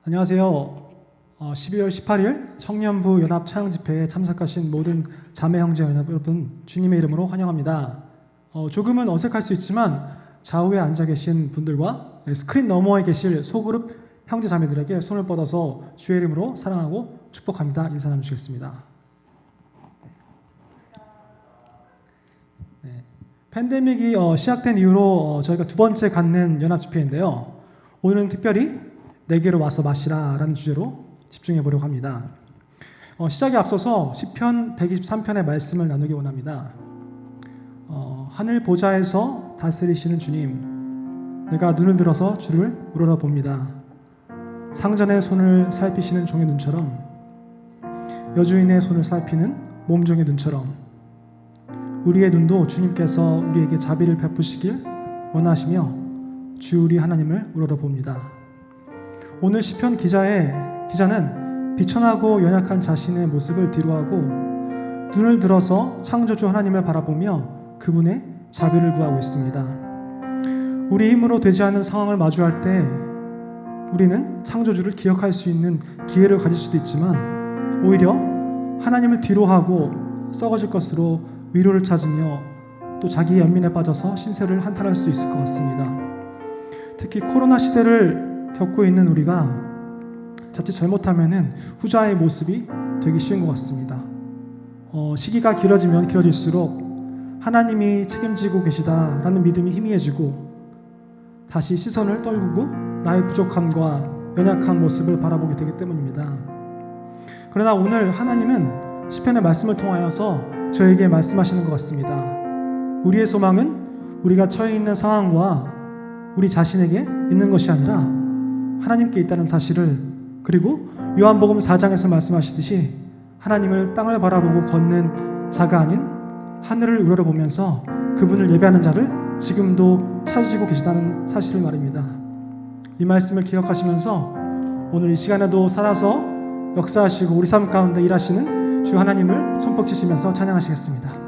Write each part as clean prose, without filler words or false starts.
안녕하세요. 12월 18일 청년부 연합 차양 집회에 참석하신 모든 자매 형제 여러분, 주님의 이름으로 환영합니다. 조금은 어색할 수 있지만 좌우에 앉아 계신 분들과 스크린 너머에 계실 소그룹 형제 자매들에게 손을 뻗어서 주의 이름으로 사랑하고 축복합니다. 인사 나누시겠습니다. 네. 팬데믹이 시작된 이후로 저희가 두 번째 갖는 연합 집회인데요. 오늘은 특별히 내게로 와서 마시라 라는 주제로 집중해 보려고 합니다. 시작에 앞서서 시편 123편의 말씀을 나누기 원합니다. 하늘 보좌에서 다스리시는 주님, 내가 눈을 들어서 주를 우러러봅니다. 상전의 손을 살피시는 종의 눈처럼, 여주인의 손을 살피는 몸종의 눈처럼 우리의 눈도 주님께서 우리에게 자비를 베푸시길 원하시며 주 우리 하나님을 우러러봅니다. 오늘 시편 기자는 비천하고 연약한 자신의 모습을 뒤로하고 눈을 들어서 창조주 하나님을 바라보며 그분의 자비를 구하고 있습니다. 우리 힘으로 되지 않는 상황을 마주할 때 우리는 창조주를 기억할 수 있는 기회를 가질 수도 있지만 오히려 하나님을 뒤로하고 썩어질 것으로 위로를 찾으며 또 자기의 연민에 빠져서 신세를 한탄할 수 있을 것 같습니다. 특히 코로나 시대를 겪고 있는 우리가 자칫 잘못하면 후자의 모습이 되기 쉬운 것 같습니다. 시기가 길어지면 길어질수록 하나님이 책임지고 계시다라는 믿음이 희미해지고 다시 시선을 떨구고 나의 부족함과 연약한 모습을 바라보게 되기 때문입니다. 그러나 오늘 하나님은 시편의 말씀을 통하여서 저에게 말씀하시는 것 같습니다. 우리의 소망은 우리가 처해 있는 상황과 우리 자신에게 있는 것이 아니라 하나님께 있다는 사실을, 그리고 요한복음 4장에서 말씀하시듯이 하나님을 땅을 바라보고 걷는 자가 아닌 하늘을 우러러보면서 그분을 예배하는 자를 지금도 찾으시고 계시다는 사실을 말입니다. 이 말씀을 기억하시면서 오늘 이 시간에도 살아서 역사하시고 우리 삶 가운데 일하시는 주 하나님을 손뼉 치시면서 찬양하시겠습니다.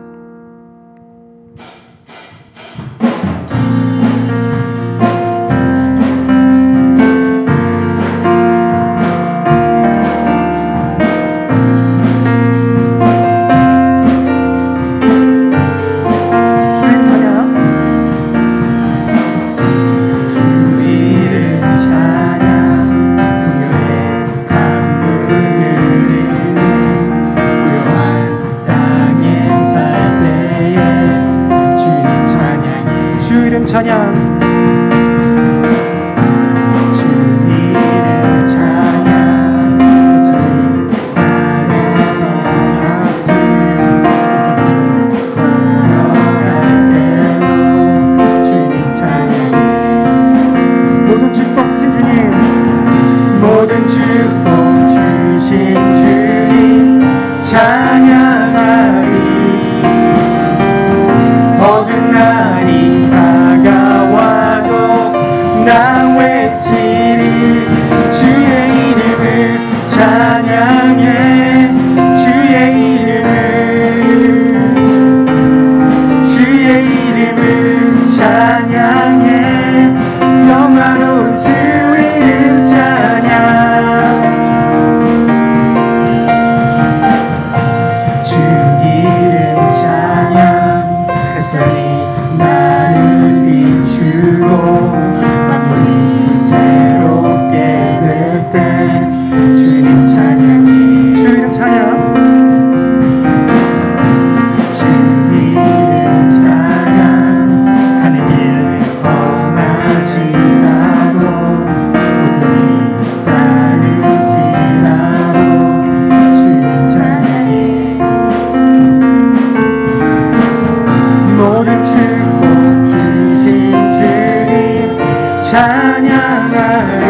찬양. 모든 축복 주신 주님, 모든 축복 주신 주님 찬양하리. 모든 날이 다가와도 나 외치리. 주의 이름을 찬양해. 주의 이름을 찬양해. 영화로운 주 이름 찬양. 주 이름 찬양. 햇살이 나를 비추고 만물이 새롭게 될 때 주님 찬양이. 주 이름 찬양. 주 이름 찬양. 하는 길 험하지 않고 어둠이 따르지라도 주님 찬양이. 모든 축복 주신 주님 찬양하리.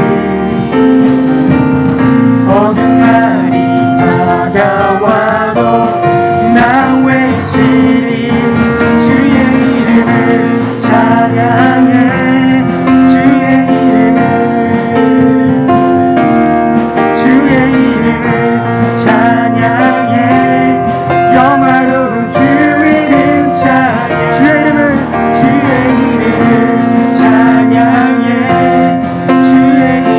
모든 날이 다가와도 나 외치리. 주의 이름을 찬양해. 주의 이름을 찬양해. 영화로운 주 이름 찬양. 주의 이름을 찬양해. 주의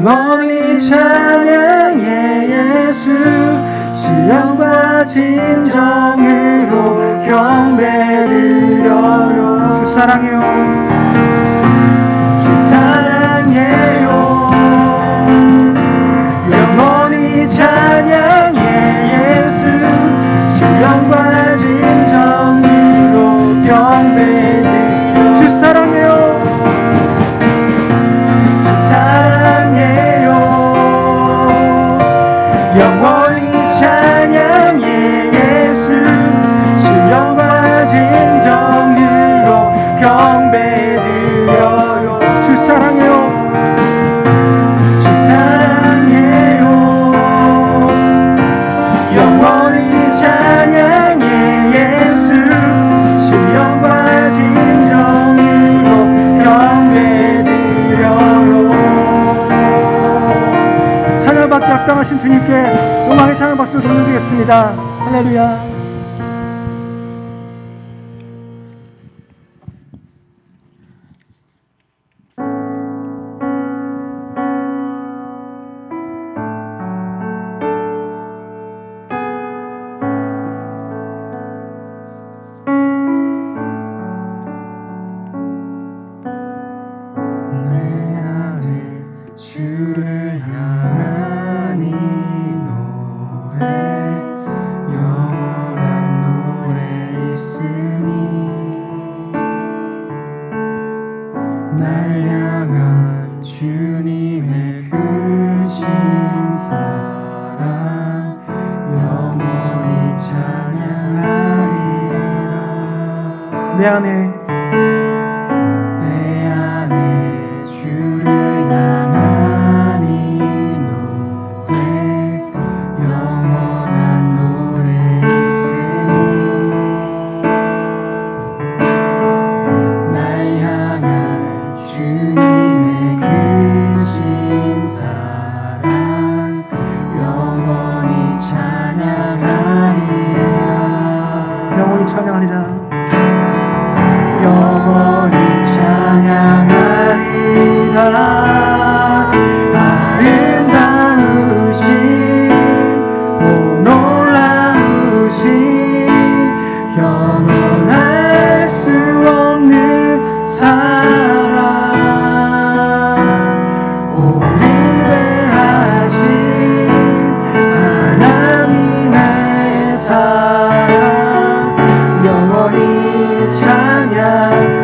영원히 찬양해 예수. 신령과 진정으로 경배드려요. 주 사랑해요. 주 사랑해요. 영원히 찬양해 예수. 신령과 진정으로 경배드려요. 주 사랑해요. 주 사랑해요. 영원히 찬양해 예수. 신령과 진정으로 경배드려요. 주 사랑해요. 주 사랑해요. 영원히 찬양해 예수. 신령과 진정으로 경배드려요. 찬양받기 합당하신 주님께 영광의 찬양 박수를 돌려드리겠습니다. 할렐루야. 주를 향한 이 노래 영원한 노래 있으니 날 향한 주님의 크신 사랑 영원히 찬양하리라. 내 안에 주를 향한 이 노래 영원한 노래 있으니 날 향한 주님의 크신 사랑 영원히 찬양하리라. 영원히 찬양하리라. 영원히 찬양하리라. 아름다우신 오 놀라우신 영원할 수 없는 사랑 오리배하신 하나님의 사랑 영원히 찬양하리.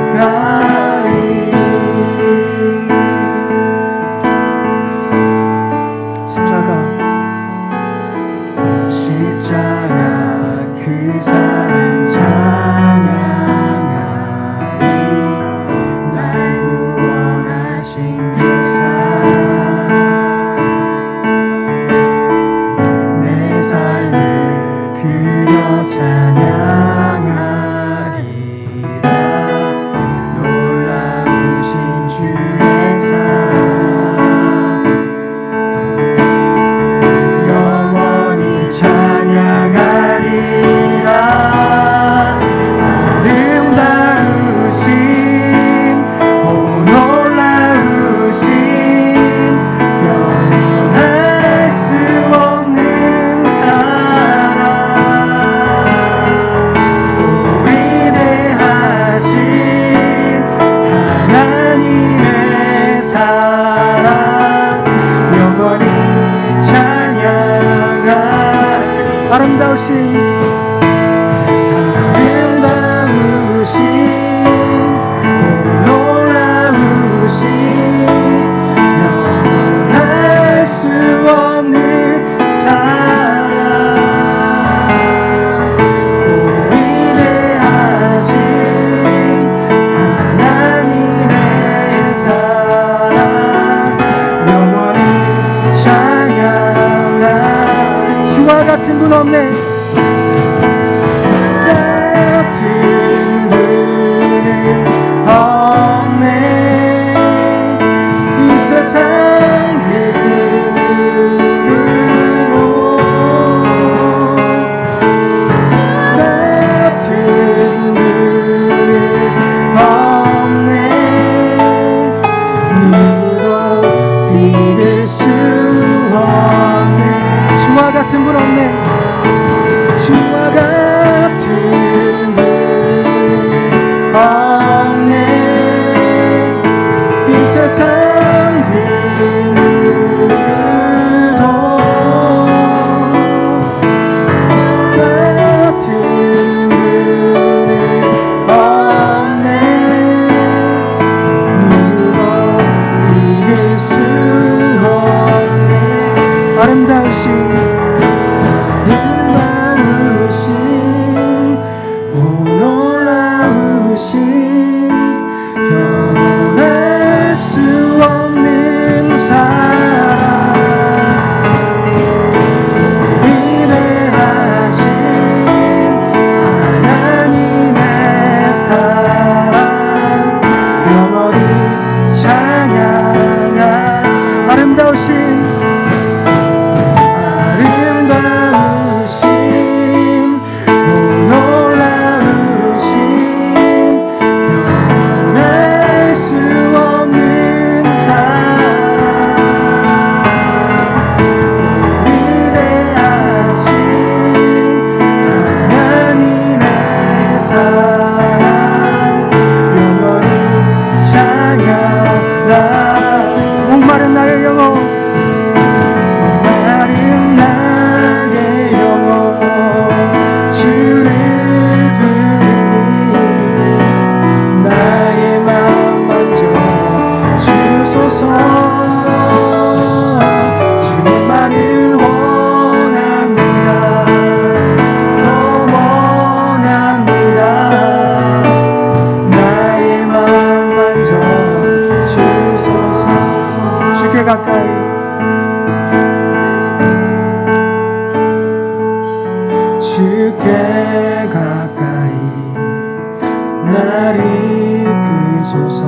주소서.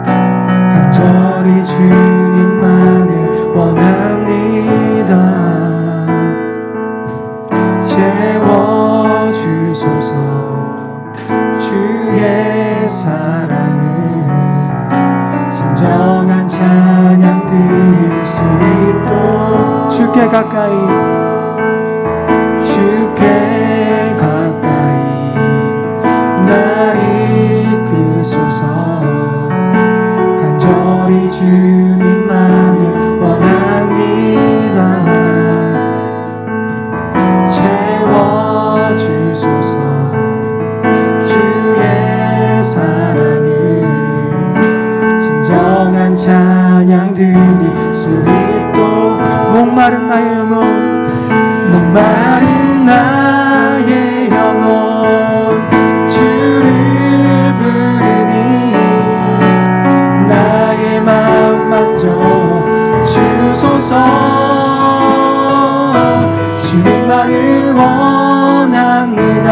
간절히 주님만을 원합니다. 채워주소서. 주의 사랑을 진정한 찬양 드릴 수 있도록 주께 가까이 날 이끄소서. 간절히 주님만을 원합니다. 채워주소서. 주의 사랑을 진정한 찬양 드릴 수 있도록 목마른 나의 영혼 목마른 나의 영혼 주를 부르니 나의 마음 만져 주소서. 주님만을 원합니다.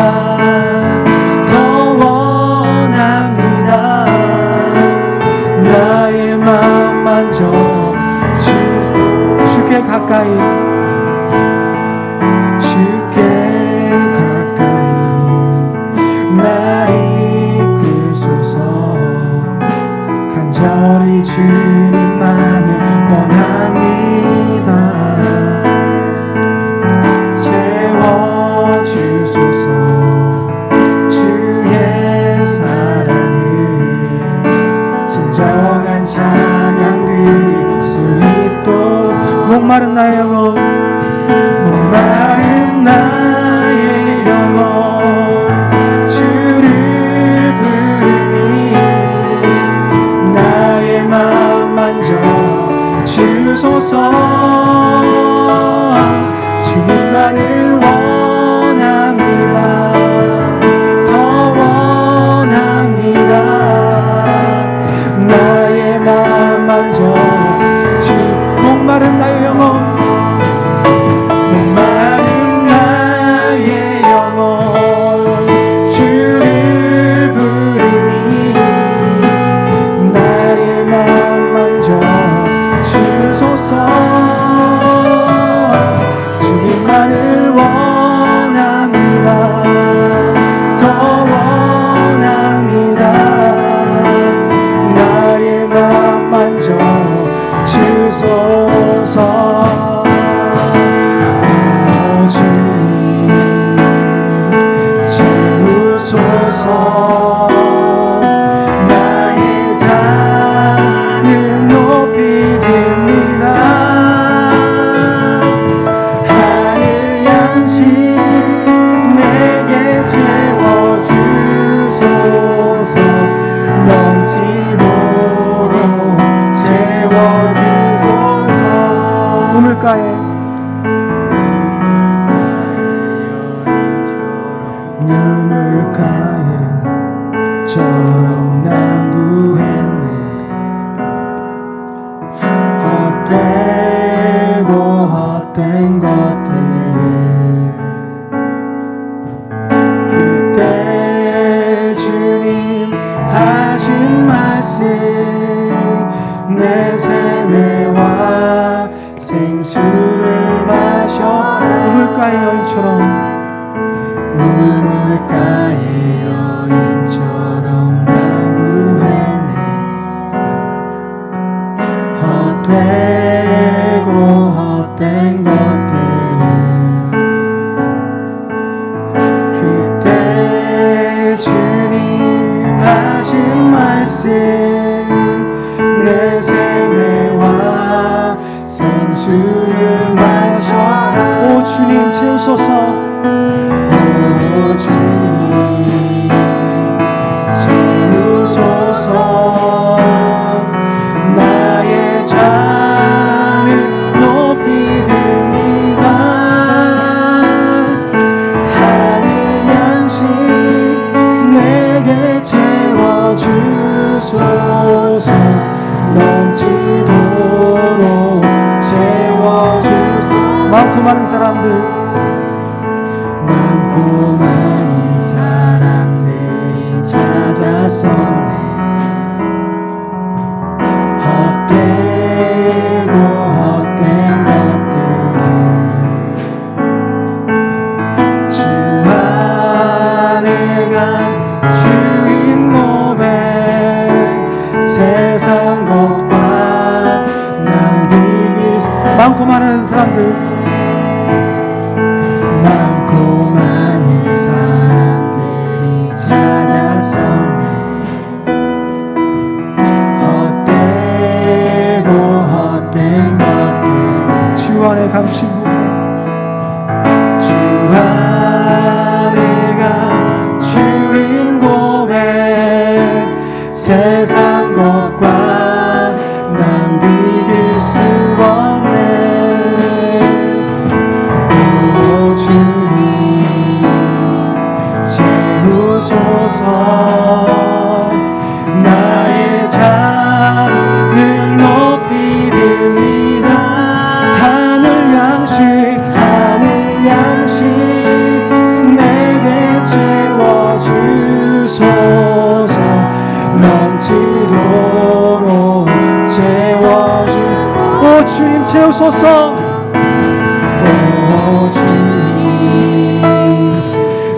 더 원합니다. 나의 마음 만져 주께 가까이 날 이끌소서. 간절히 주님만을 원합니다. 채워주소서. 주의 사랑을 진정한 찬양 드릴 수 있도록 목마른 나의 영혼 목마른 나의 영혼 주를 부르니 나의 마음 만져 주소서. 주님만을 원합니다. 더 원합니다. 나의 마음 만져 목마른 나의 영혼 목마른 나의 영혼 주를 부르니 나의 마음 만져 주소서. 주님만을 원합니다. 더 원합니다. 나의 마음 만져 주소서. 주님 채우소서. 나의 잔을 높이 듭니다. 하늘 양식 내게 채워주소서. 넘치도록 채워주소서. 우물가에 우물가에처럼 난 구했네. 헛되고 헛된 것들을 그때 주님 하신 말씀 내 샘에와 생수를 마셔. 우물가의 여인처럼 우물가의 여인처럼 난 구했네. 헛되고 헛된 것들은 그때 주님 하신 말씀 내 샘에와 생수를 마셔라. 오 주님 채우소서. 오 주님 채우소서. 나의 잔을 높이 듭니다. 하늘 양식 내게 채워주소서. 넘치도록 채워주소서. 많고 많은 사람들 많고 많은 사람들이 찾았었네. 나의 잔을 높이 듭니다. 하늘 양식 내게 채워주소서. 넘치도록 오 주님 채우소서. 오 주님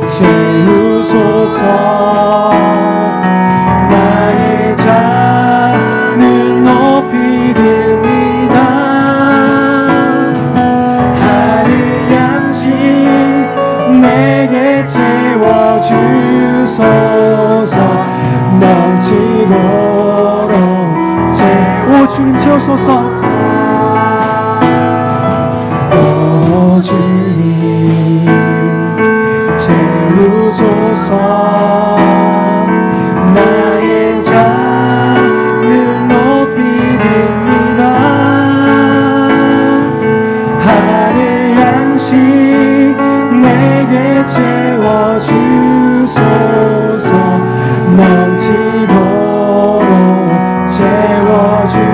채우소서. 나의 잔을 높이 듭니다. 하늘 양식 내게 채워주소서. 넘치도록 오 주님 채우소서. 오 주님 채우소서. 나의 잔을 높이 듭니다. 하늘 양식 내게 채워주소서. 넘치도록 채워주소서.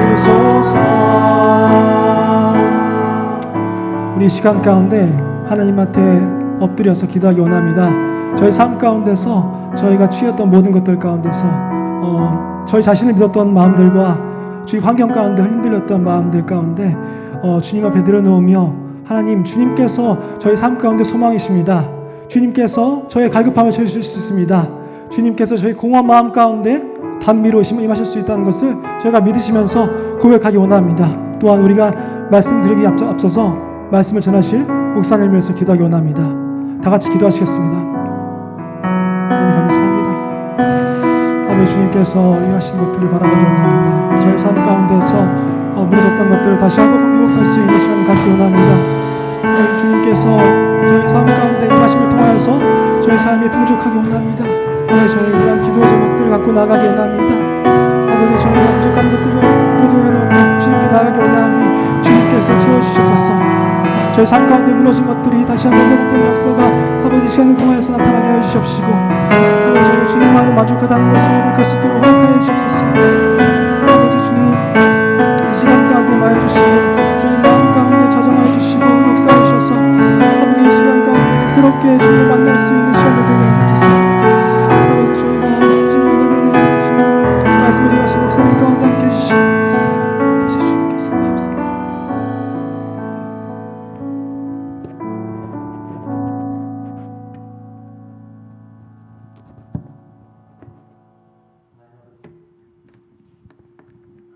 우리 이 시간 가운데 하나님한테 엎드려서 기도하기 원합니다. 저희 삶 가운데서 저희가 취했던 모든 것들 가운데서 저희 자신을 믿었던 마음들과 주위 환경 가운데 흔들렸던 마음들 가운데 주님 앞에 내려놓으며 하나님, 주님께서 저희 삶 가운데 소망이십니다. 주님께서 저의 갈급함을 채워주실 수 있습니다. 주님께서 저희 공허한 마음 가운데 단미로 임하실 수 있다는 것을 저희가 믿으시면서 고백하기 원합니다. 또한 우리가 말씀 드리기 앞서서 말씀을 전하실 목사님을 위해서 기도하기 원합니다. 다 같이 기도하시겠습니다. 하나님 감사합니다. 아버지, 주님께서 일하신 것들을 바라보기 원합니다. 저희 삶 가운데서 무너졌던 것들을 다시 한번 회복할 수 있는 시간을 갖기 원합니다. 아버지, 주님께서 저희 삶 가운데 일하심을 통하여서 저희 삶이 풍족하기 원합니다. 아버지, 저희 이러한 기도 제목들을 갖고 나가기 원합니다. 아버지, 저희가 부족한 것들을 모두 내놓고 주님께 나가기 원하오니 주님께서 채워주시옵소서. 저희 삶 가운데 무너진 것들이 다시 한번 회복되는 역사가 아버지 시간을 통하여서 나타나게 하여 주시옵시고, 아버지, 저희 주님만으로 만족하다는 것을 회복할 수 있도록 허락하여 주시옵소서. 아버지 주님, 이 시간 가운데 마여 주시고 저희 마음 가운데 자정하여 주시고 역사해 주셔서 아버지 이 시간 가운데 새롭게 주님을 만날 수 있는 시간을 되게 하겠습니다. 아버지, 저희가 주님을 나누시고 말씀을 전하신 목사님 가운데 함께 해주시고 아버지 주님께서 하옵소서.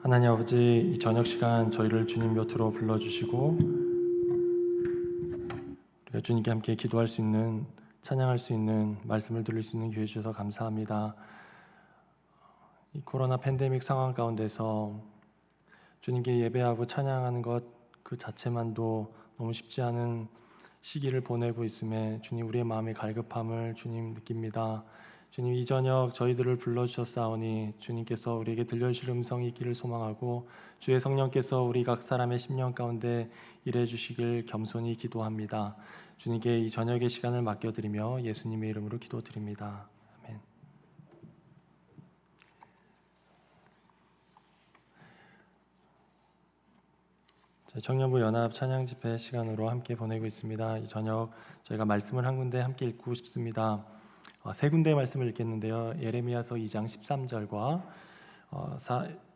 하나님 아버지, 이 저녁 시간 저희를 주님 곁으로 불러주시고 우리가 주님께 함께 기도할 수 있는, 찬양할 수 있는, 말씀을 들을 수 있는 기회 주셔서 감사합니다. 이 코로나 팬데믹 상황 가운데서 주님께 예배하고 찬양하는 것 그 자체만도 너무 쉽지 않은 시기를 보내고 있음에 주님, 우리의 마음의 갈급함을 주님 느낍니다. 주님, 이 저녁 저희들을 불러주셨사오니 주님께서 우리에게 들려주실 음성이 있기를 소망하고 주의 성령께서 우리 각 사람의 심령 가운데 일해 주시길 겸손히 기도합니다. 주님께 이 저녁의 시간을 맡겨드리며 예수님의 이름으로 기도드립니다. 아멘. 청년부 연합 찬양 집회 시간으로 함께 보내고 있습니다. 이 저녁 저희가 말씀을 한 군데 함께 읽고 싶습니다. 세 군데의 말씀을 읽겠는데요. 예레미야서 2장 13절과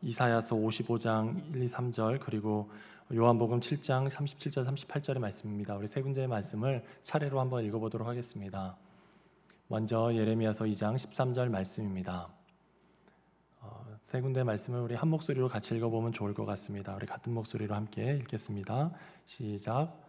이사야서 55장 1, 2, 3절 그리고 요한복음 7장 37절 38절의 말씀입니다. 우리 세 군데의 말씀을 차례로 한번 읽어보도록 하겠습니다. 먼저 예레미야서 2장 13절 말씀입니다. 세 군데의 말씀을 우리 한 목소리로 같이 읽어보면 좋을 것 같습니다. 우리 같은 목소리로 함께 읽겠습니다. 시작.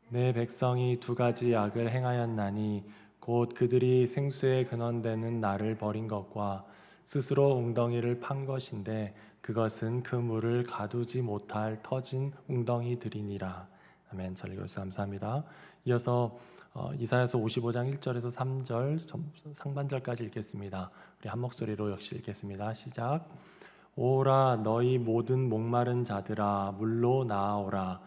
내 백성이 두 가지 악을 행하였나니 곧 그들이 생수의 근원되는 나를 버린 것과 스스로 웅덩이를 판 것인데 그것은 그 물을 가두지 못할 터진 웅덩이들이니라. 아멘. 잘 읽어주셔서 감사합니다. 이어서 이사야서 55장 1절에서 3절 상반절까지 읽겠습니다. 우리 한 목소리로 역시 읽겠습니다. 시작. 오라 너희 모든 목마른 자들아 물로 나아오라.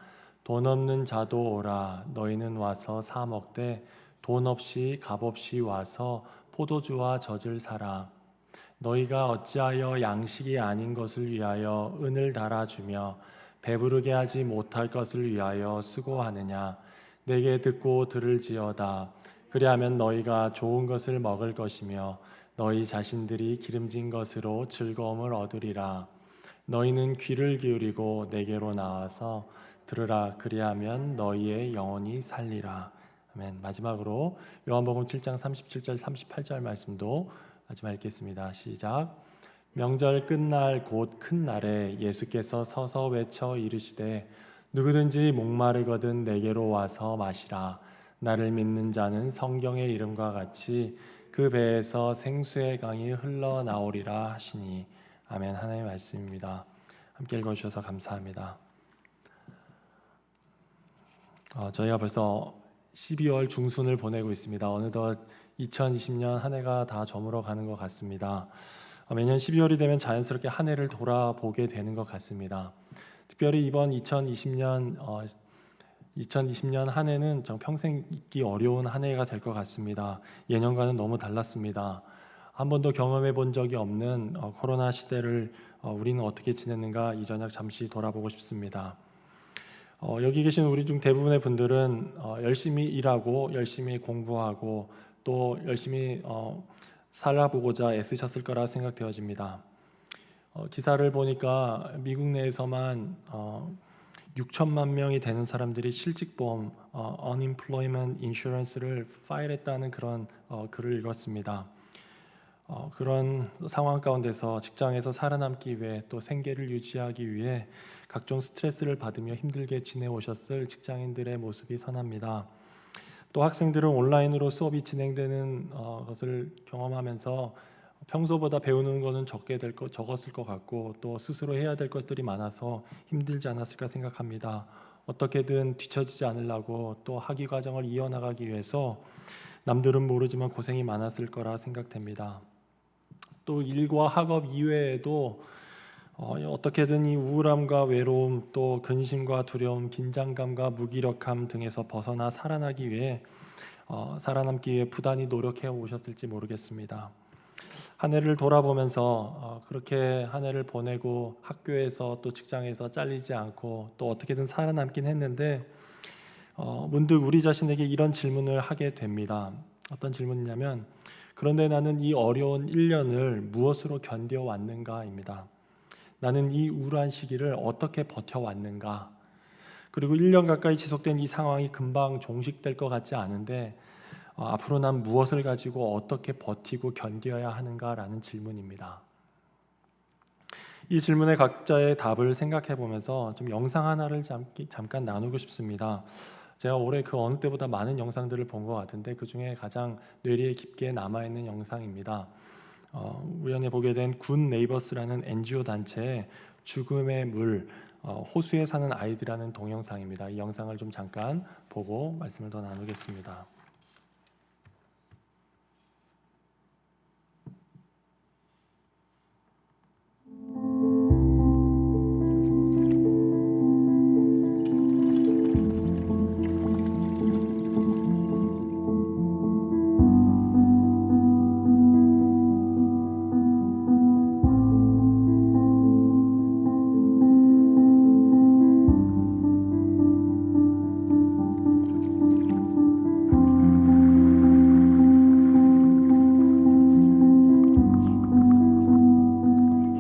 돈 없는 자도 오라. 너희는 와서 사 먹되 돈 없이 값 없이 와서 포도주와 젖을 사라. 너희가 어찌하여 양식이 아닌 것을 위하여 은을 달아주며 배부르게 하지 못할 것을 위하여 수고하느냐. 내게 듣고 들을지어다. 그리하면 너희가 좋은 것을 먹을 것이며 너희 자신들이 기름진 것으로 즐거움을 얻으리라. 너희는 귀를 기울이고 내게로 나와서 들으라. 그리하면 너희의 영혼이 살리라. 아멘. 마지막으로 요한복음 7장 37절 38절 말씀도 마지막 읽겠습니다. 시작. 명절 끝날 곧 큰 날에 예수께서 서서 외쳐 이르시되 누구든지 목마르거든 내게로 와서 마시라. 나를 믿는 자는 성경의 이름과 같이 그 배에서 생수의 강이 흘러나오리라 하시니. 아멘. 하나님의 말씀입니다. 함께 읽어주셔서 감사합니다. 저희가 벌써 12월 중순을 보내고 있습니다. 어느덧 2020년 한 해가 다 저물어 가는 것 같습니다. 매년 12월이 되면 자연스럽게 한 해를 돌아보게 되는 것 같습니다. 특별히 이번 2020년 한 해는 정 평생 잊기 어려운 한 해가 될 것 같습니다. 예년과는 너무 달랐습니다. 한 번도 경험해 본 적이 없는 코로나 시대를 우리는 어떻게 지냈는가 이 저녁 잠시 돌아보고 싶습니다. 여기 계신 우리 중 대부분의 분들은 열심히 일하고 열심히 공부하고 또 열심히 살아보고자 애쓰셨을 거라 생각되어집니다. 기사를 보니까 미국 내에서만 6천만 명이 되는 사람들이 실직보험 Unemployment Insurance를 파일했다는 그런 글을 읽었습니다. 그런 상황 가운데서 직장에서 살아남기 위해 또 생계를 유지하기 위해 각종 스트레스를 받으며 힘들게 지내오셨을 직장인들의 모습이 선합니다. 또 학생들은 온라인으로 수업이 진행되는 것을 경험하면서 평소보다 배우는 것은 적었을 것 같고 또 스스로 해야 될 것들이 많아서 힘들지 않았을까 생각합니다. 어떻게든 뒤처지지 않으려고 또 학위 과정을 이어나가기 위해서 남들은 모르지만 고생이 많았을 거라 생각됩니다. 또 일과 학업 이외에도 어떻게든 이 우울함과 외로움 또 근심과 두려움, 긴장감과 무기력함 등에서 벗어나 살아나기 위해 살아남기 위해 부단히 노력해 오셨을지 모르겠습니다. 한 해를 돌아보면서 그렇게 한 해를 보내고 학교에서 또 직장에서 잘리지 않고 또 어떻게든 살아남긴 했는데 문득 우리 자신에게 이런 질문을 하게 됩니다. 어떤 질문이냐면 그런데 나는 이 어려운 1년을 무엇으로 견뎌왔는가입니다. 나는 이 우울한 시기를 어떻게 버텨왔는가? 그리고 1년 가까이 지속된 이 상황이 금방 종식될 것 같지 않은데 앞으로 난 무엇을 가지고 어떻게 버티고 견뎌야 하는가라는 질문입니다. 이 질문에 각자의 답을 생각해 보면서 좀 영상 하나를 잠깐 나누고 싶습니다. 제가 올해 그 어느 때보다 많은 영상들을 본 것 같은데 그 중에 가장 뇌리에 깊게 남아있는 영상입니다. 우연히 보게 된 굿 네이버스라는 NGO 단체의 죽음의 물, 호수에 사는 아이들이라는 동영상입니다. 이 영상을 좀 잠깐 보고 말씀을 더 나누겠습니다.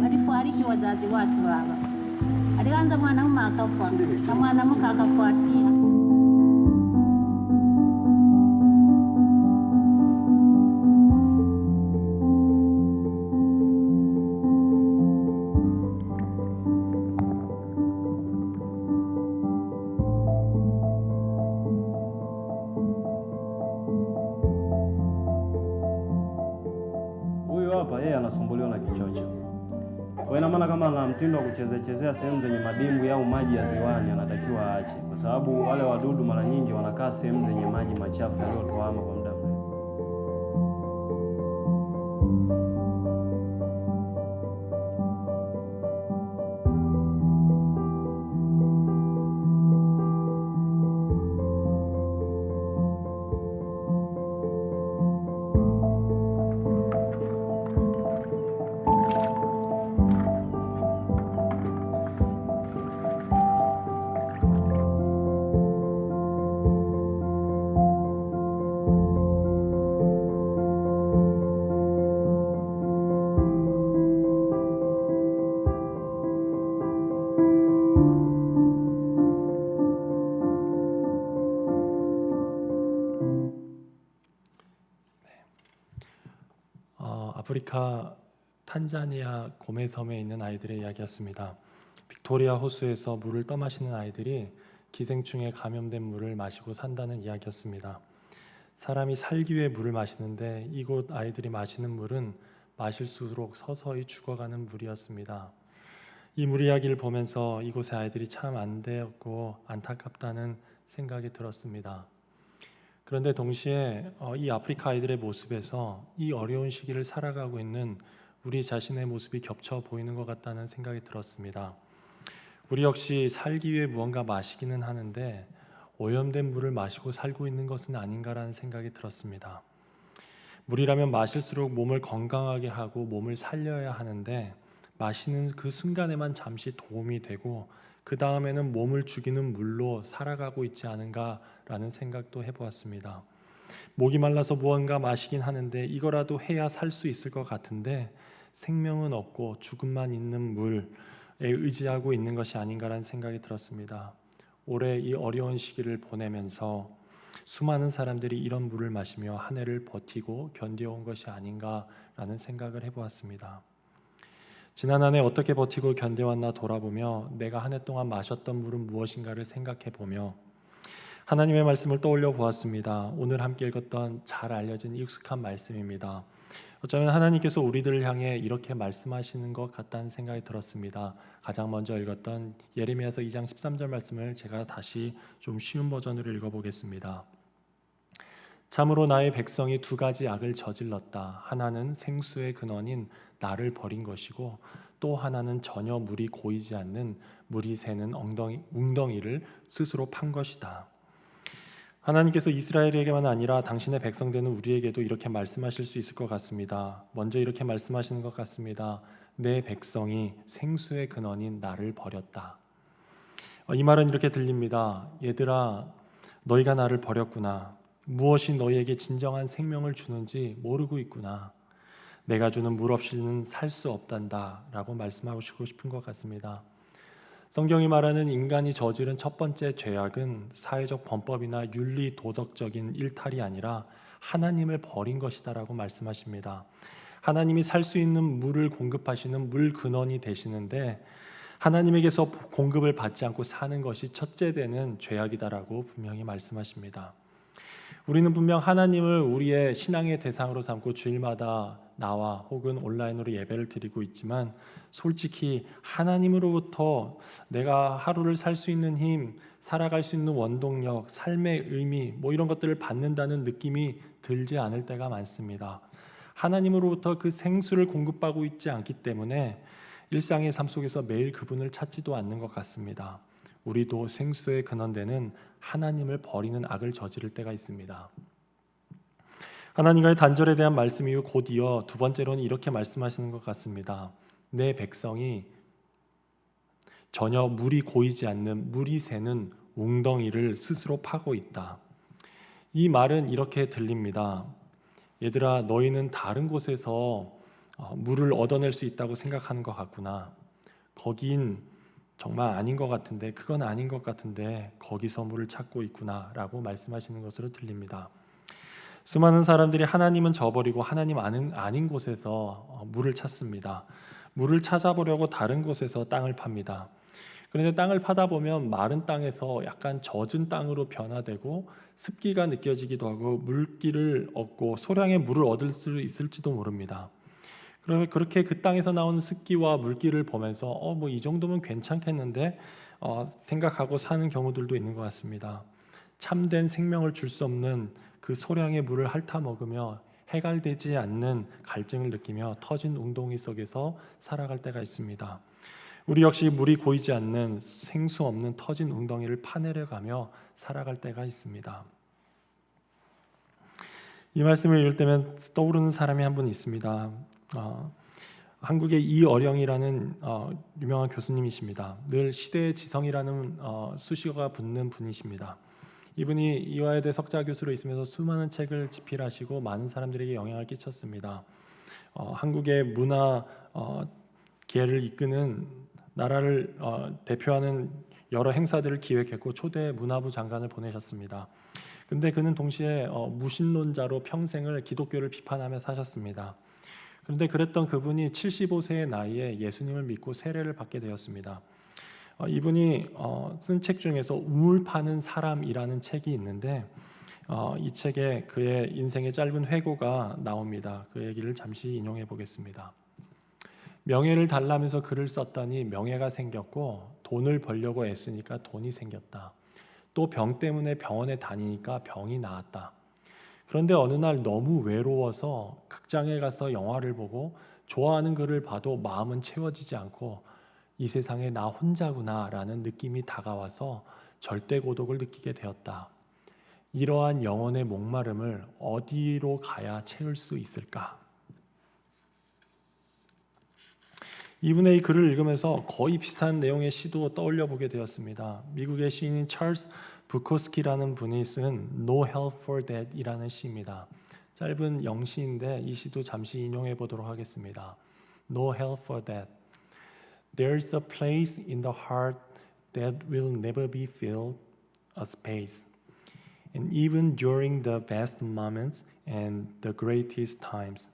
Walifariki wazazi wake baba. Alianza mwanaume akafa na mwanamke akafuatia. Huyu hapa yeye anasumbuliwa na kichocho. Kwa ina maana kama ana mtindo wa kuchezea sehemu zenye madimbwi au maji ya ziwani anatakiwa aache, kwa sababu wale wadudu mara nyingi wanakaa sehemu zenye maji machafu yaliyotuama kwa muda mrefu. 아프리카 탄자니아 고메섬에 있는 아이들의 이야기였습니다. 빅토리아 호수에서 물을 떠마시는 아이들이 기생충에 감염된 물을 마시고 산다는 이야기였습니다. 사람이 살기 위해 물을 마시는데 이곳 아이들이 마시는 물은 마실수록 서서히 죽어가는 물이었습니다. 이 물 이야기를 보면서 이곳의 아이들이 참 안 되었고 안타깝다는 생각이 들었습니다. 그런데 동시에 이 아프리카 아이들의 모습에서 이 어려운 시기를 살아가고 있는 우리 자신의 모습이 겹쳐 보이는 것 같다는 생각이 들었습니다. 우리 역시 살기 위해 무언가 마시기는 하는데 오염된 물을 마시고 살고 있는 것은 아닌가라는 생각이 들었습니다. 물이라면 마실수록 몸을 건강하게 하고 몸을 살려야 하는데 마시는 그 순간에만 잠시 도움이 되고 그 다음에는 몸을 죽이는 물로 살아가고 있지 않은가라는 생각도 해보았습니다. 목이 말라서 무언가 마시긴 하는데 이거라도 해야 살 수 있을 것 같은데 생명은 없고 죽음만 있는 물에 의지하고 있는 것이 아닌가라는 생각이 들었습니다. 올해 이 어려운 시기를 보내면서 수많은 사람들이 이런 물을 마시며 한 해를 버티고 견뎌온 것이 아닌가라는 생각을 해보았습니다. 지난 한 해 어떻게 버티고 견뎌왔나 돌아보며 내가 한 해 동안 마셨던 물은 무엇인가를 생각해보며 하나님의 말씀을 떠올려 보았습니다. 오늘 함께 읽었던 잘 알려진 익숙한 말씀입니다. 어쩌면 하나님께서 우리들을 향해 이렇게 말씀하시는 것 같다는 생각이 들었습니다. 가장 먼저 읽었던 예레미야서 2장 13절 말씀을 제가 다시 좀 쉬운 버전으로 읽어보겠습니다. 참으로 나의 백성이 두 가지 악을 저질렀다. 하나는 생수의 근원인 나를 버린 것이고 또 하나는 전혀 물이 고이지 않는 물이 새는 웅덩이를 스스로 판 것이다. 하나님께서 이스라엘에게만 아니라 당신의 백성 되는 우리에게도 이렇게 말씀하실 수 있을 것 같습니다. 먼저 이렇게 말씀하시는 것 같습니다. 내 백성이 생수의 근원인 나를 버렸다. 이 말은 이렇게 들립니다. 얘들아, 너희가 나를 버렸구나. 무엇이 너희에게 진정한 생명을 주는지 모르고 있구나. 내가 주는 물 없이는 살 수 없단다 라고 말씀하고 싶은 것 같습니다. 성경이 말하는 인간이 저지른 첫 번째 죄악은 사회적 범법이나 윤리 도덕적인 일탈이 아니라 하나님을 버린 것이다 라고 말씀하십니다. 하나님이 살 수 있는 물을 공급하시는 물 근원이 되시는데 하나님에게서 공급을 받지 않고 사는 것이 첫째 되는 죄악이다라고 분명히 말씀하십니다. 우리는 분명 하나님을 우리의 신앙의 대상으로 삼고 주일마다 나와 혹은 온라인으로 예배를 드리고 있지만 솔직히 하나님으로부터 내가 하루를 살 수 있는 힘, 살아갈 수 있는 원동력, 삶의 의미 이런 것들을 받는다는 느낌이 들지 않을 때가 많습니다. 하나님으로부터 그 생수를 공급받고 있지 않기 때문에 일상의 삶 속에서 매일 그분을 찾지도 않는 것 같습니다. 우리도 생수의 근원되는 하나님을 버리는 악을 저지를 때가 있습니다. 하나님과의 단절에 대한 말씀 이후 곧 이어 두 번째로는 이렇게 말씀하시는 것 같습니다. 내 백성이 전혀 물이 고이지 않는 물이 새는 웅덩이를 스스로 파고 있다. 이 말은 이렇게 들립니다. 얘들아, 너희는 다른 곳에서 물을 얻어낼 수 있다고 생각하는 것 같구나. 거긴 정말 아닌 것 같은데, 그건 아닌 것 같은데 거기서 물을 찾고 있구나 라고 말씀하시는 것으로 들립니다. 수많은 사람들이 하나님은 저버리고 하나님 아닌 곳에서 물을 찾습니다. 물을 찾아보려고 다른 곳에서 땅을 팝니다. 그런데 땅을 파다 보면 마른 땅에서 약간 젖은 땅으로 변화되고 습기가 느껴지기도 하고 물기를 얻고 소량의 물을 얻을 수 있을지도 모릅니다. 그렇게 그 땅에서 나오는 습기와 물기를 보면서 이 정도면 괜찮겠는데 생각하고 사는 경우들도 있는 것 같습니다. 참된 생명을 줄 수 없는 그 소량의 물을 핥아 먹으며 해갈되지 않는 갈증을 느끼며 터진 웅덩이 속에서 살아갈 때가 있습니다. 우리 역시 물이 고이지 않는 생수 없는 터진 웅덩이를 파내려가며 살아갈 때가 있습니다. 이 말씀을 읽을 때면 떠오르는 사람이 한 분 있습니다. 한국의 이어령이라는 유명한 교수님이십니다. 늘 시대의 지성이라는 수식어가 붙는 분이십니다. 이분이 이화여대 석좌 교수로 있으면서 수많은 책을 집필하시고 많은 사람들에게 영향을 끼쳤습니다. 한국의 문화 계를 이끄는 나라를 대표하는 여러 행사들을 기획했고 초대 문화부 장관을 보내셨습니다. 근데 그는 동시에 무신론자로 평생을 기독교를 비판하며 사셨습니다. 그런데 그랬던 그분이 75세의 나이에 예수님을 믿고 세례를 받게 되었습니다. 이분이 쓴 책 중에서 우물 파는 사람이라는 책이 있는데 이 책에 그의 인생의 짧은 회고가 나옵니다. 그 얘기를 잠시 인용해 보겠습니다. 명예를 달라면서 글을 썼더니 명예가 생겼고, 돈을 벌려고 애쓰니까 돈이 생겼다. 또 병 때문에 병원에 다니니까 병이 나았다. 그런데 어느 날 너무 외로워서 극장에 가서 영화를 보고 좋아하는 글을 봐도 마음은 채워지지 않고 이 세상에 나 혼자구나라는 느낌이 다가와서 절대 고독을 느끼게 되었다. 이러한 영혼의 목마름을 어디로 가야 채울 수 있을까? 이분의 이 글을 읽으면서 거의 비슷한 내용의 시도 떠올려 보게 되었습니다. 미국의 시인인 찰스 부코스키라는 분이 쓴 No Help for That 이라는 시입니다. 짧은 영시인데 이 시도 잠시 인용해 보도록 하겠습니다. No help for that. There's a place in the heart that will never be filled, a space. And even during the best moments and the greatest times,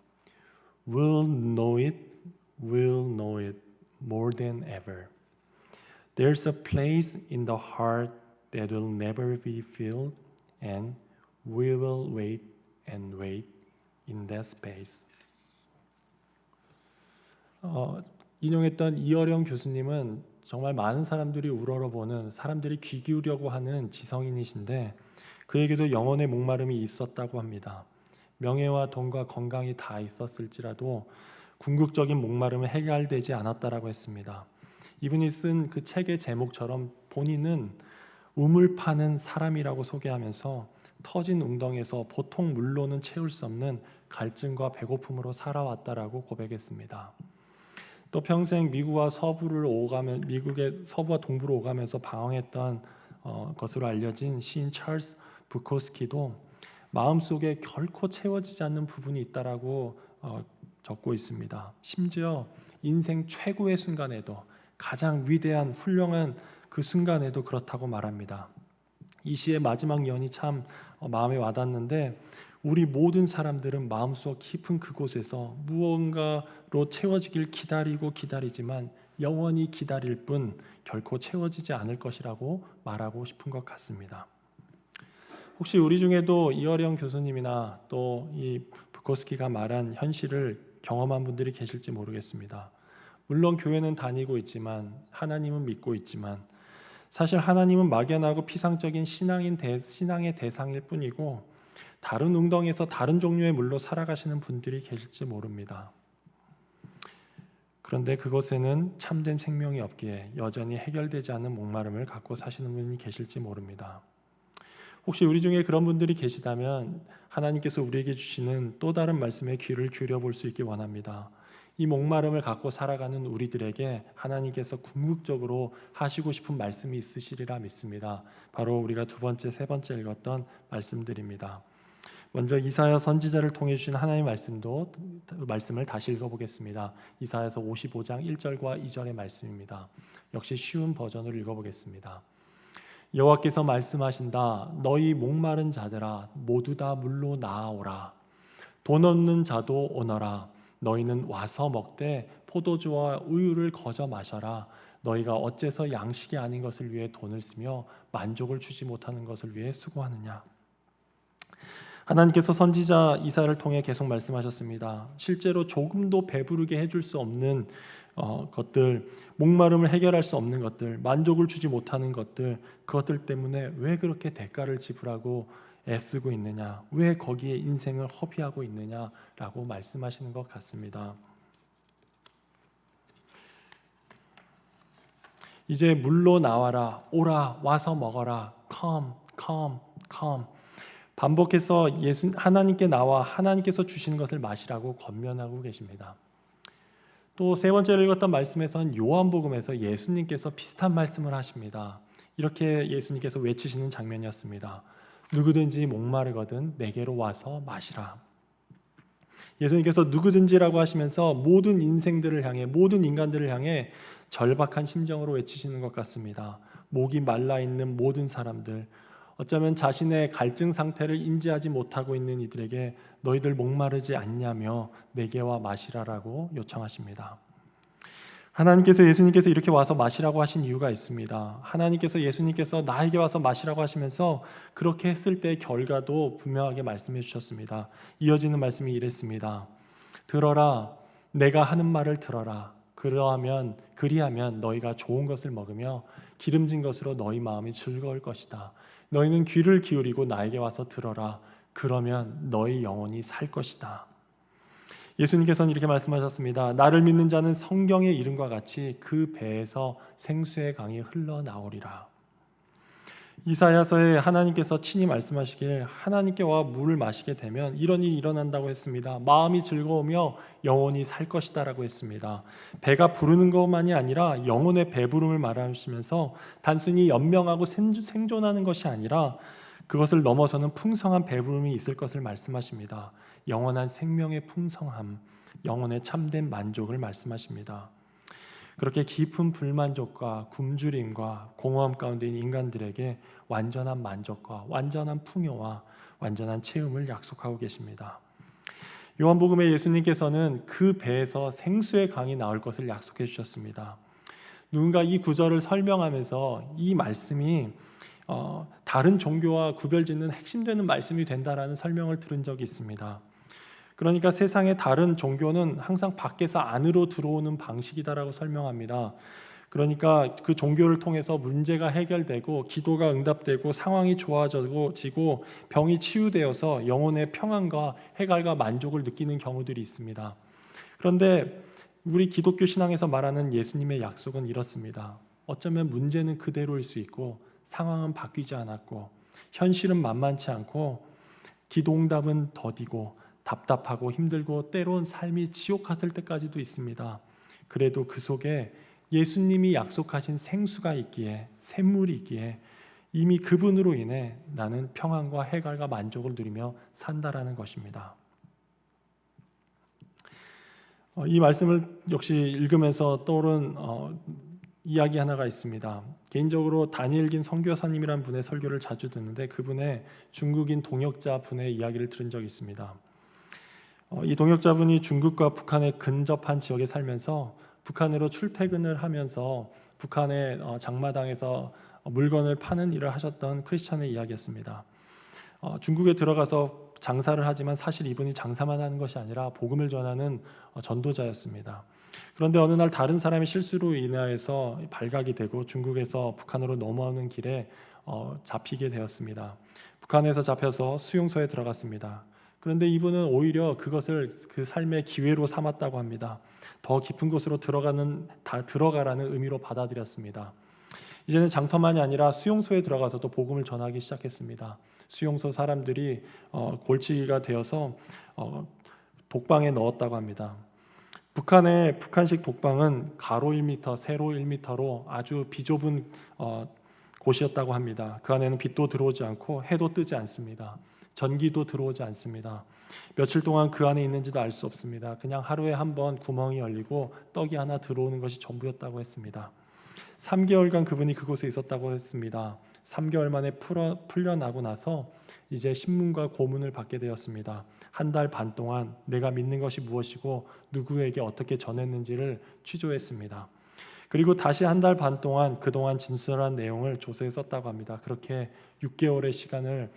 we'll know it more than ever. There's a place in the heart that will never be filled, and we will wait and wait in that space. 인용했던 이어령 교수님은 정말 많은 사람들이 우러러보는, 사람들이 귀 기울이려고 하는 지성인이신데 그에게도 영혼의 목마름이 있었다고 합니다. 명예와 돈과 건강이 다 있었을지라도 궁극적인 목마름은 해결되지 않았다라고 했습니다. 이분이 쓴 그 책의 제목처럼 본인은 우물 파는 사람이라고 소개하면서 터진 웅덩이에서 보통 물로는 채울 수 없는 갈증과 배고픔으로 살아왔다라고 고백했습니다. 또 평생 미국의 서부와 동부를 오가면서 방황했던 것으로 알려진 시인 찰스 부코스키도 마음속에 결코 채워지지 않는 부분이 있다라고 적고 있습니다. 심지어 인생 최고의 순간에도, 가장 위대한 훌륭한 그 순간에도 그렇다고 말합니다. 이 시의 마지막 연이 참 마음에 와닿는데, 우리 모든 사람들은 마음속 깊은 그곳에서 무언가로 채워지길 기다리지만 영원히 기다릴 뿐 결코 채워지지 않을 것이라고 말하고 싶은 것 같습니다. 혹시 우리 중에도 이어령 교수님이나 또 이 부코스키가 말한 현실을 경험한 분들이 계실지 모르겠습니다. 물론 교회는 다니고 있지만, 하나님은 믿고 있지만, 사실 하나님은 막연하고 피상적인 신앙의 대상일 뿐이고, 다른 웅덩이에서 다른 종류의 물로 살아가시는 분들이 계실지 모릅니다. 그런데 그곳에는 참된 생명이 없기에 여전히 해결되지 않는 목마름을 갖고 사시는 분이 계실지 모릅니다. 혹시 우리 중에 그런 분들이 계시다면 하나님께서 우리에게 주시는 또 다른 말씀에 귀를 기울여 볼 수 있기 원합니다. 이 목마름을 갖고 살아가는 우리들에게 하나님께서 궁극적으로 하시고 싶은 말씀이 있으시리라 믿습니다. 바로 우리가 두 번째, 세 번째 읽었던 말씀들입니다. 먼저 이사야 선지자를 통해 주신 하나님의 말씀을 다시 읽어보겠습니다. 이사야서 55장 1절과 2절의 말씀입니다. 역시 쉬운 버전으로 읽어보겠습니다. 여호와께서 말씀하신다. 너희 목마른 자들아 모두 다 물로 나아오라. 돈 없는 자도 오너라. 너희는 와서 먹되 포도주와 우유를 거저 마셔라. 너희가 어째서 양식이 아닌 것을 위해 돈을 쓰며 만족을 주지 못하는 것을 위해 수고하느냐. 하나님께서 선지자 이사야를 통해 계속 말씀하셨습니다. 실제로 조금도 배부르게 해줄 수 없는 것들, 목마름을 해결할 수 없는 것들, 만족을 주지 못하는 것들, 그것들 때문에 왜 그렇게 대가를 지불하고 애쓰고 있느냐, 왜 거기에 인생을 허비하고 있느냐라고 말씀하시는 것 같습니다. 이제 물로 나와라, 오라, 와서 먹어라, come, come, come. 반복해서 하나님께 나와 하나님께서 주시는 것을 마시라고 권면하고 계십니다. 또 세 번째로 읽었던 말씀에서는 요한복음에서 예수님께서 비슷한 말씀을 하십니다. 이렇게 예수님께서 외치시는 장면이었습니다. 누구든지 목마르거든 내게로 와서 마시라. 예수님께서 누구든지라고 하시면서 모든 인생들을 향해, 모든 인간들을 향해 절박한 심정으로 외치시는 것 같습니다. 목이 말라 있는 모든 사람들, 어쩌면 자신의 갈증 상태를 인지하지 못하고 있는 이들에게 너희들 목마르지 않냐며 내게 와 마시라라고 요청하십니다. 하나님께서 예수님께서 이렇게 와서 마시라고 하신 이유가 있습니다. 하나님께서 예수님께서 나에게 와서 마시라고 하시면서 그렇게 했을 때의 결과도 분명하게 말씀해 주셨습니다. 이어지는 말씀이 이랬습니다. 들어라, 내가 하는 말을 들어라. 그리하면 너희가 좋은 것을 먹으며 기름진 것으로 너희 마음이 즐거울 것이다. 너희는 귀를 기울이고 나에게 와서 들어라. 그러면 너희 영혼이 살 것이다. 예수님께서는 이렇게 말씀하셨습니다. 나를 믿는 자는 성경의 이름과 같이 그 배에서 생수의 강이 흘러나오리라. 이사야서에 하나님께서 친히 말씀하시길 하나님께 와 물을 마시게 되면 이런 일이 일어난다고 했습니다. 마음이 즐거우며 영혼이 살 것이다 라고 했습니다. 배가 부르는 것만이 아니라 영혼의 배부름을 말하시면서 단순히 연명하고 생존하는 것이 아니라 그것을 넘어서는 풍성한 배부름이 있을 것을 말씀하십니다. 영원한 생명의 풍성함, 영혼의 참된 만족을 말씀하십니다. 그렇게 깊은 불만족과 굶주림과 공허함 가운데 있는 인간들에게 완전한 만족과 완전한 풍요와 완전한 체험을 약속하고 계십니다. 요한복음에 예수님께서는 그 배에서 생수의 강이 나올 것을 약속해 주셨습니다. 누군가 이 구절을 설명하면서 이 말씀이 다른 종교와 구별짓는 핵심되는 말씀이 된다라는 설명을 들은 적이 있습니다. 그러니까 세상의 다른 종교는 항상 밖에서 안으로 들어오는 방식이다라고 설명합니다. 그러니까 그 종교를 통해서 문제가 해결되고 기도가 응답되고 상황이 좋아지고 병이 치유되어서 영혼의 평안과 해갈과 만족을 느끼는 경우들이 있습니다. 그런데 우리 기독교 신앙에서 말하는 예수님의 약속은 이렇습니다. 어쩌면 문제는 그대로일 수 있고 상황은 바뀌지 않았고 현실은 만만치 않고 기도 응답은 더디고 답답하고 힘들고 때론 삶이 지옥 같을 때까지도 있습니다. 그래도 그 속에 예수님이 약속하신 생수가 있기에 샘물이 있기에 이미 그분으로 인해 나는 평안과 해갈과 만족을 누리며 산다라는 것입니다. 이 말씀을 역시 읽으면서 떠오른 이야기 하나가 있습니다. 개인적으로 다니엘 김 선교사님이라는 분의 설교를 자주 듣는데 그분의 중국인 동역자 분의 이야기를 들은 적이 있습니다. 이 동역자분이 중국과 북한에 근접한 지역에 살면서 북한으로 출퇴근을 하면서 북한의 장마당에서 물건을 파는 일을 하셨던 크리스찬의 이야기였습니다. 중국에 들어가서 장사를 하지만 사실 이분이 장사만 하는 것이 아니라 복음을 전하는 전도자였습니다. 그런데 어느 날 다른 사람의 실수로 인하여서 발각이 되고 중국에서 북한으로 넘어오는 길에 잡히게 되었습니다. 북한에서 잡혀서 수용소에 들어갔습니다. 그런데 이분은 오히려 그것을 그 삶의 기회로 삼았다고 합니다. 더 깊은 곳으로 들어가라는 의미로 받아들였습니다. 이제는 장터만이 아니라 수용소에 들어가서도 복음을 전하기 시작했습니다. 수용소 사람들이 골치가 되어서 독방에 넣었다고 합니다. 북한의 북한식 독방은 가로 1m, 세로 1m로 아주 비좁은 곳이었다고 합니다. 그 안에는 빛도 들어오지 않고 해도 뜨지 않습니다. 전기도 들어오지 않습니다. 며칠 동안 그 안에 있는지도 알 수 없습니다. 그냥 하루에 한 번 구멍이 열리고 떡이 하나 들어오는 것이 전부였다고 했습니다. 3개월간 그분이 그곳에 있었다고 했습니다. 3개월 만에 풀려나고 나서 이제 신문과 고문을 받게 되었습니다. 1달 반 동안 내가 믿는 것이 무엇이고 누구에게 어떻게 전했는지를 취조했습니다. 그리고 다시 1달 반 동안 그동안 진술한 내용을 조서에 썼다고 합니다. 그렇게 6개월의 시간을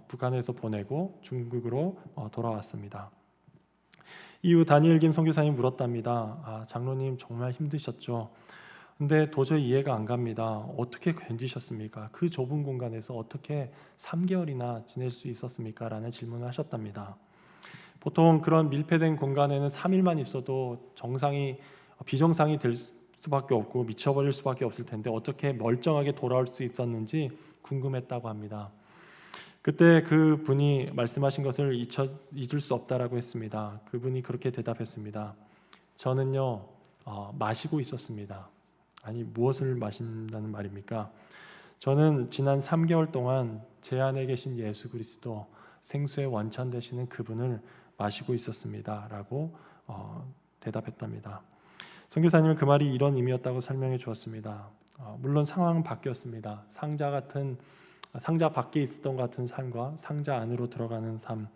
북한에서 보내고 중국으로 돌아왔습니다. 이후 다니엘 김 선교사님이 물었답니다. 장로님 정말 힘드셨죠? 근데 도저히 이해가 안 갑니다. 어떻게 견디셨습니까? 그 좁은 공간에서 어떻게 3개월이나 지낼 수 있었습니까? 라는 질문을 하셨답니다. 보통 그런 밀폐된 공간에는 3일만 있어도 비정상이 될 수밖에 없고 미쳐버릴 수밖에 없을 텐데 어떻게 멀쩡하게 돌아올 수 있었는지 궁금했다고 합니다. 그때 그 분이 말씀하신 것을 잊을 수 없다라고 했습니다. 그분이 그렇게 대답했습니다. 저는요 마시고 있었습니다. 아니 무엇을 마신다는 말입니까? 저는 지난 3개월 동안 제 안에 계신 예수 그리스도 생수의 원천 되시는 그분을 마시고 있었습니다. 라고 대답했답니다. 선교사님은 그 말이 이런 의미였다고 설명해 주었습니다. 물론 상황은 바뀌었습니다. 상자 같은 상자 밖에 있었던 것 같은 삶과 상자 안으로 들어가는 삶,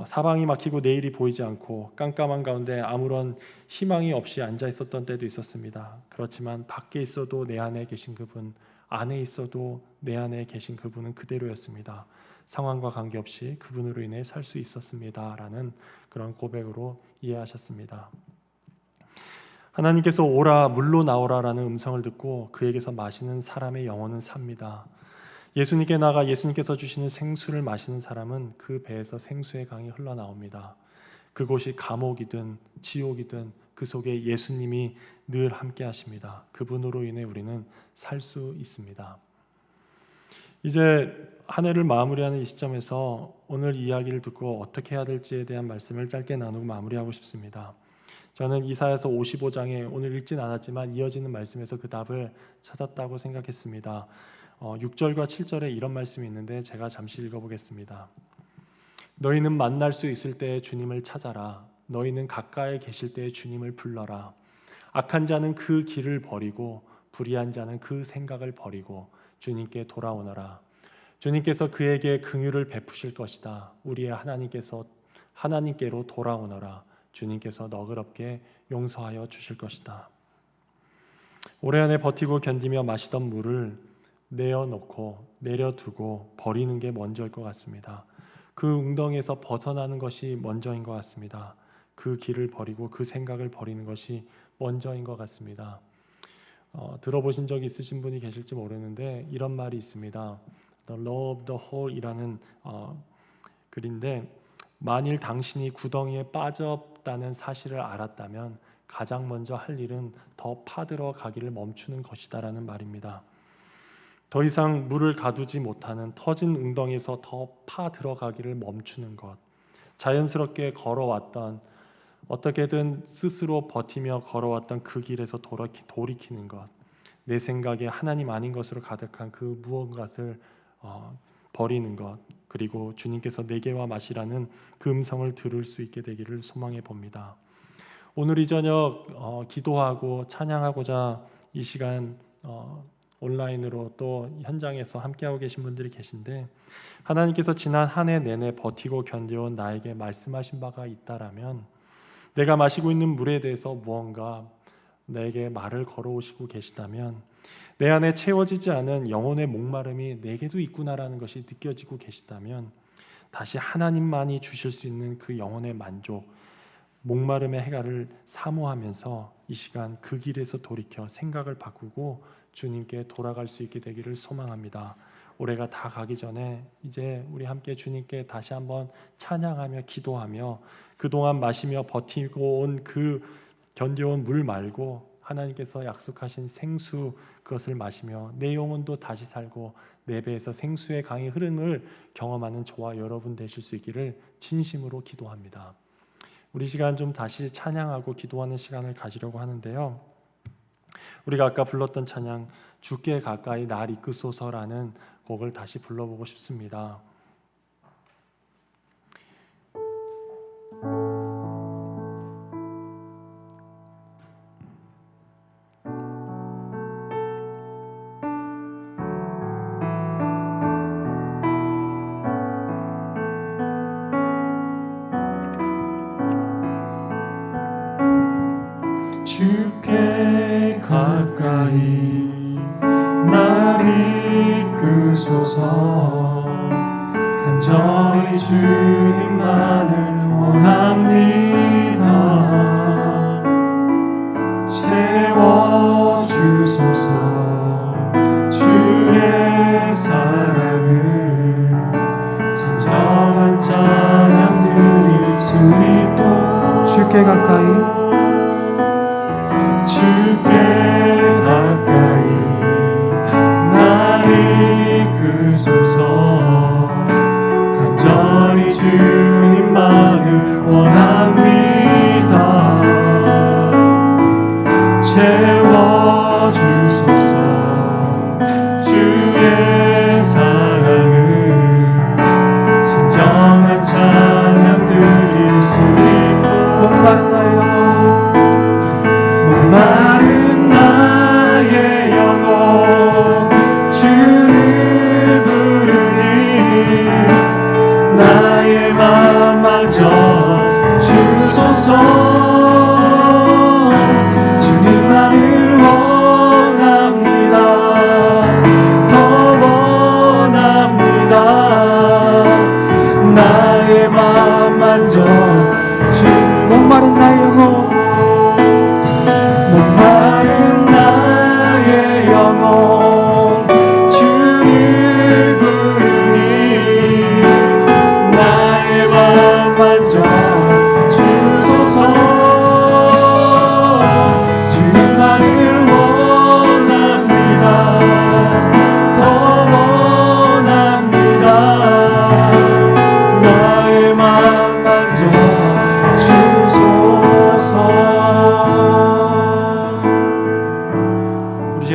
사방이 막히고 내일이 보이지 않고 깜깜한 가운데 아무런 희망이 없이 앉아 있었던 때도 있었습니다. 그렇지만 밖에 있어도 내 안에 계신 그분, 안에 있어도 내 안에 계신 그분은 그대로였습니다. 상황과 관계없이 그분으로 인해 살 수 있었습니다 라는 그런 고백으로 이해하셨습니다. 하나님께서 오라 물로 나오라 라는 음성을 듣고 그에게서 마시는 사람의 영혼은 삽니다. 예수님께 나가 예수님께서 주시는 생수를 마시는 사람은 그 배에서 생수의 강이 흘러나옵니다. 그곳이 감옥이든 지옥이든 그 속에 예수님이 늘 함께 하십니다. 그분으로 인해 우리는 살 수 있습니다. 이제 한 해를 마무리하는 이 시점에서 오늘 이야기를 듣고 어떻게 해야 될지에 대한 말씀을 짧게 나누고 마무리하고 싶습니다. 저는 이사야서 55장에 오늘 읽진 않았지만 이어지는 말씀에서 그 답을 찾았다고 생각했습니다. 6절과 7절에 이런 말씀이 있는데 제가 잠시 읽어보겠습니다. 너희는 만날 수 있을 때에 주님을 찾아라. 너희는 가까이 계실 때에 주님을 불러라. 악한 자는 그 길을 버리고 불의한 자는 그 생각을 버리고 주님께 돌아오너라. 주님께서 그에게 긍휼을 베푸실 것이다. 우리의 하나님께로 돌아오너라. 주님께서 너그럽게 용서하여 주실 것이다. 올해 안에 버티고 견디며 마시던 물을 내어놓고 내려두고 버리는 게 먼저일 것 같습니다. 그 웅덩이에서 벗어나는 것이 먼저인 것 같습니다. 그 길을 버리고 그 생각을 버리는 것이 먼저인 것 같습니다. 들어보신 적이 있으신 분이 계실지 모르는데 이런 말이 있습니다. The Law of the Hole이라는 글인데 만일 당신이 구덩이에 빠졌다는 사실을 알았다면 가장 먼저 할 일은 더 파들어 가기를 멈추는 것이다라는 말입니다. 더 이상 물을 가두지 못하는 터진 웅덩이에서 더 파들어가기를 멈추는 것, 자연스럽게 걸어왔던 어떻게든 스스로 버티며 걸어왔던 그 길에서 돌이키는 것, 내 생각에 하나님 아닌 것으로 가득한 그 무언가를 버리는 것, 그리고 주님께서 내게와 마시라는 그 음성을 들을 수 있게 되기를 소망해 봅니다. 오늘 이 저녁 기도하고 찬양하고자 이 시간 온라인으로 또 현장에서 함께하고 계신 분들이 계신데 하나님께서 지난 한 해 내내 버티고 견뎌온 나에게 말씀하신 바가 있다라면 내가 마시고 있는 물에 대해서 무언가 내게 말을 걸어오시고 계시다면 내 안에 채워지지 않은 영혼의 목마름이 내게도 있구나라는 것이 느껴지고 계시다면 다시 하나님만이 주실 수 있는 그 영혼의 만족, 목마름의 해갈을 사모하면서 이 시간 그 길에서 돌이켜 생각을 바꾸고 주님께 돌아갈 수 있게 되기를 소망합니다. 올해가 다 가기 전에 이제 우리 함께 주님께 다시 한번 찬양하며 기도하며 그동안 마시며 버티고 온 그 견뎌온 물 말고 하나님께서 약속하신 생수 그것을 마시며 내 영혼도 다시 살고 내 배에서 생수의 강의 흐름을 경험하는 저와 여러분 되실 수 있기를 진심으로 기도합니다. 우리 시간 좀 다시 찬양하고 기도하는 시간을 가지려고 하는데요. 우리가 아까 불렀던 찬양 주께 가까이 날 이끄소서라는 곡을 다시 불러보고 싶습니다. 주께 가까이 날 이끄소서 간절히 주님만을 원합니다. 채워주소서 주의 사랑을 진정한 찬양 드릴 수 있도록 주께 가까이 주께 가까이 날 이끄소서 간절히 주님만을 원합니다. 채워주소서 주의 사랑을 진정한 찬양 드릴 수 있도록 목마른 나의 영혼 목마른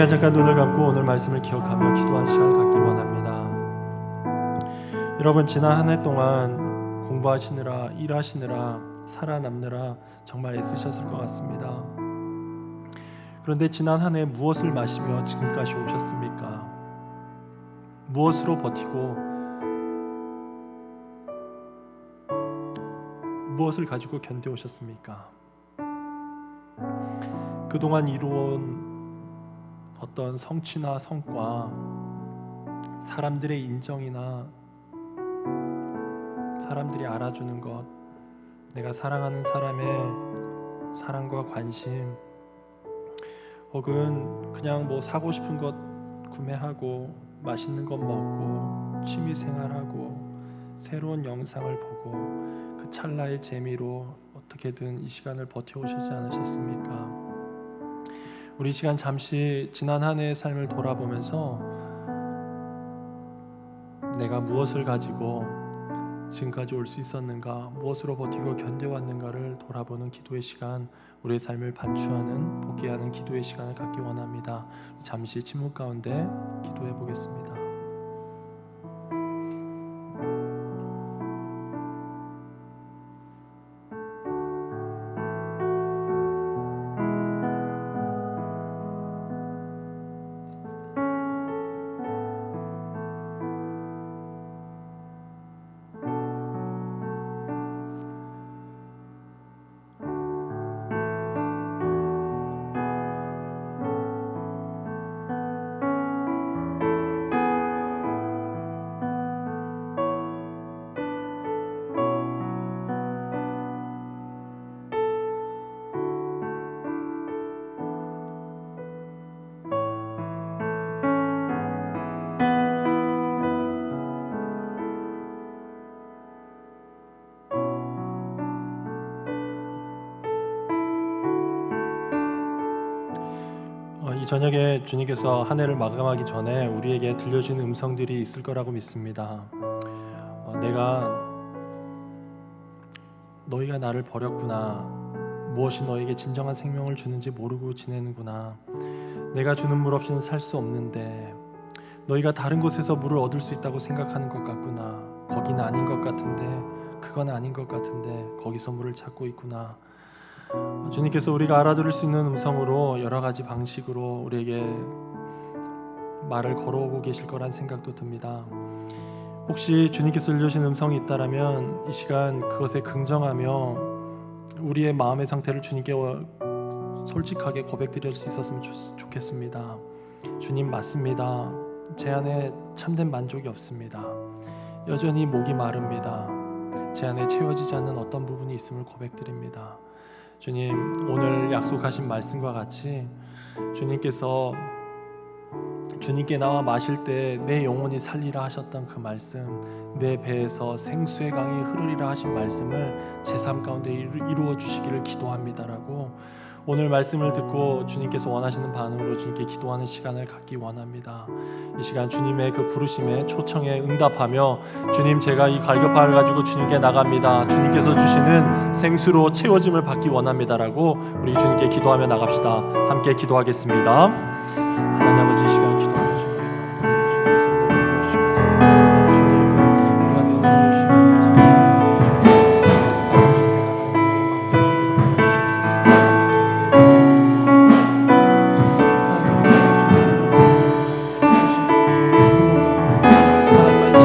시간 잠깐 눈을 감고 오늘 말씀을 기억하며 기도한 시간을 갖기 원합니다. 여러분, 지난 한 해 동안 공부하시느라, 일하시느라, 살아남느라 정말 애쓰셨을 것 같습니다. 그런데 지난 한 해 무엇을 마시며 지금까지 오셨습니까? 무엇으로 버티고 무엇을 가지고 견뎌오셨습니까? 그동안 이루어온 어떤 성취나 성과, 사람들의 인정이나 사람들이 알아주는 것, 내가 사랑하는 사람의 사랑과 관심, 혹은 그냥 뭐 사고 싶은 것 구매하고 맛있는 것 먹고 취미생활하고 새로운 영상을 보고 그 찰나의 재미로 어떻게든 이 시간을 버텨오시지 않으셨습니까? 우리 시간 잠시 지난 한 해의 삶을 돌아보면서 내가 무엇을 가지고 지금까지 올 수 있었는가, 무엇으로 버티고 견뎌왔는가를 돌아보는 기도의 시간, 우리의 삶을 반추하는, 복귀하는 기도의 시간을 갖기 원합니다. 잠시 침묵 가운데 기도해 보겠습니다. 이 저녁에 주님께서 한 해를 마감하기 전에 우리에게 들려주는 음성들이 있을 거라고 믿습니다. 너희가 나를 버렸구나. 무엇이 너에게 진정한 생명을 주는지 모르고 지내는구나. 내가 주는 물 없이는 살 수 없는데 너희가 다른 곳에서 물을 얻을 수 있다고 생각하는 것 같구나. 거긴 아닌 것 같은데, 그건 아닌 것 같은데 거기서 물을 찾고 있구나. 주님께서 우리가 알아들을 수 있는 음성으로 여러 가지 방식으로 우리에게 말을 걸어오고 계실 거란 생각도 듭니다. 혹시 주님께서 들려주신 음성이 있다라면 이 시간 그것에 긍정하며 우리의 마음의 상태를 주님께 솔직하게 고백드릴 수 있었으면 좋겠습니다. 주님, 맞습니다. 제 안에 참된 만족이 없습니다. 여전히 목이 마릅니다. 제 안에 채워지지 않는 어떤 부분이 있음을 고백드립니다. 주님, 오늘 약속하신 말씀과 같이 주님께서 주님께 나와 마실 때 내 영혼이 살리라 하셨던 그 말씀, 내 배에서 생수의 강이 흐르리라 하신 말씀을 제 삶 가운데 이루어 주시기를 기도합니다라고 오늘 말씀을 듣고 주님께서 원하시는 반응으로 주님께 기도하는 시간을 갖기 원합니다. 이 시간 주님의 그 부르심에 초청에 응답하며 주님, 제가 이 갈급함을 가지고 주님께 나갑니다. 주님께서 주시는 생수로 채워짐을 받기 원합니다라고 우리 주님께 기도하며 나갑시다. 함께 기도하겠습니다. 하나님 아버지, 이 시간 기도하며 주님께서 응답해 주시옵소서. 주님, 우리가 되어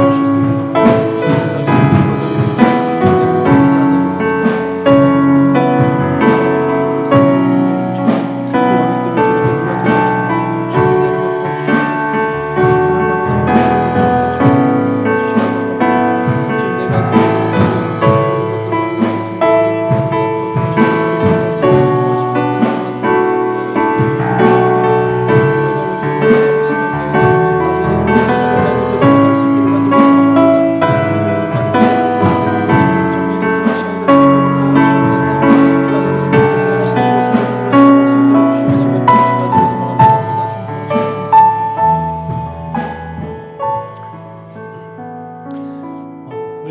주시옵소서.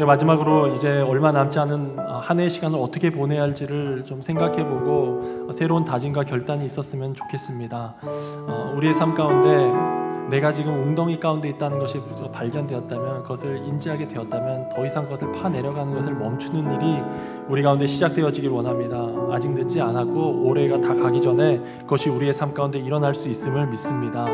마지막으로 이제 얼마 남지 않은 한 해의 시간을 어떻게 보내야 할지를 좀 생각해보고 새로운 다짐과 결단이 있었으면 좋겠습니다. 우리의 삶 가운데 내가 지금 웅덩이 가운데 있다는 것이 발견되었다면, 그것을 인지하게 되었다면 더 이상 그것을 파내려가는 것을 멈추는 일이 우리 가운데 시작되어지길 원합니다. 아직 늦지 않았고 올해가 다 가기 전에 그것이 우리의 삶 가운데 일어날 수 있음을 믿습니다.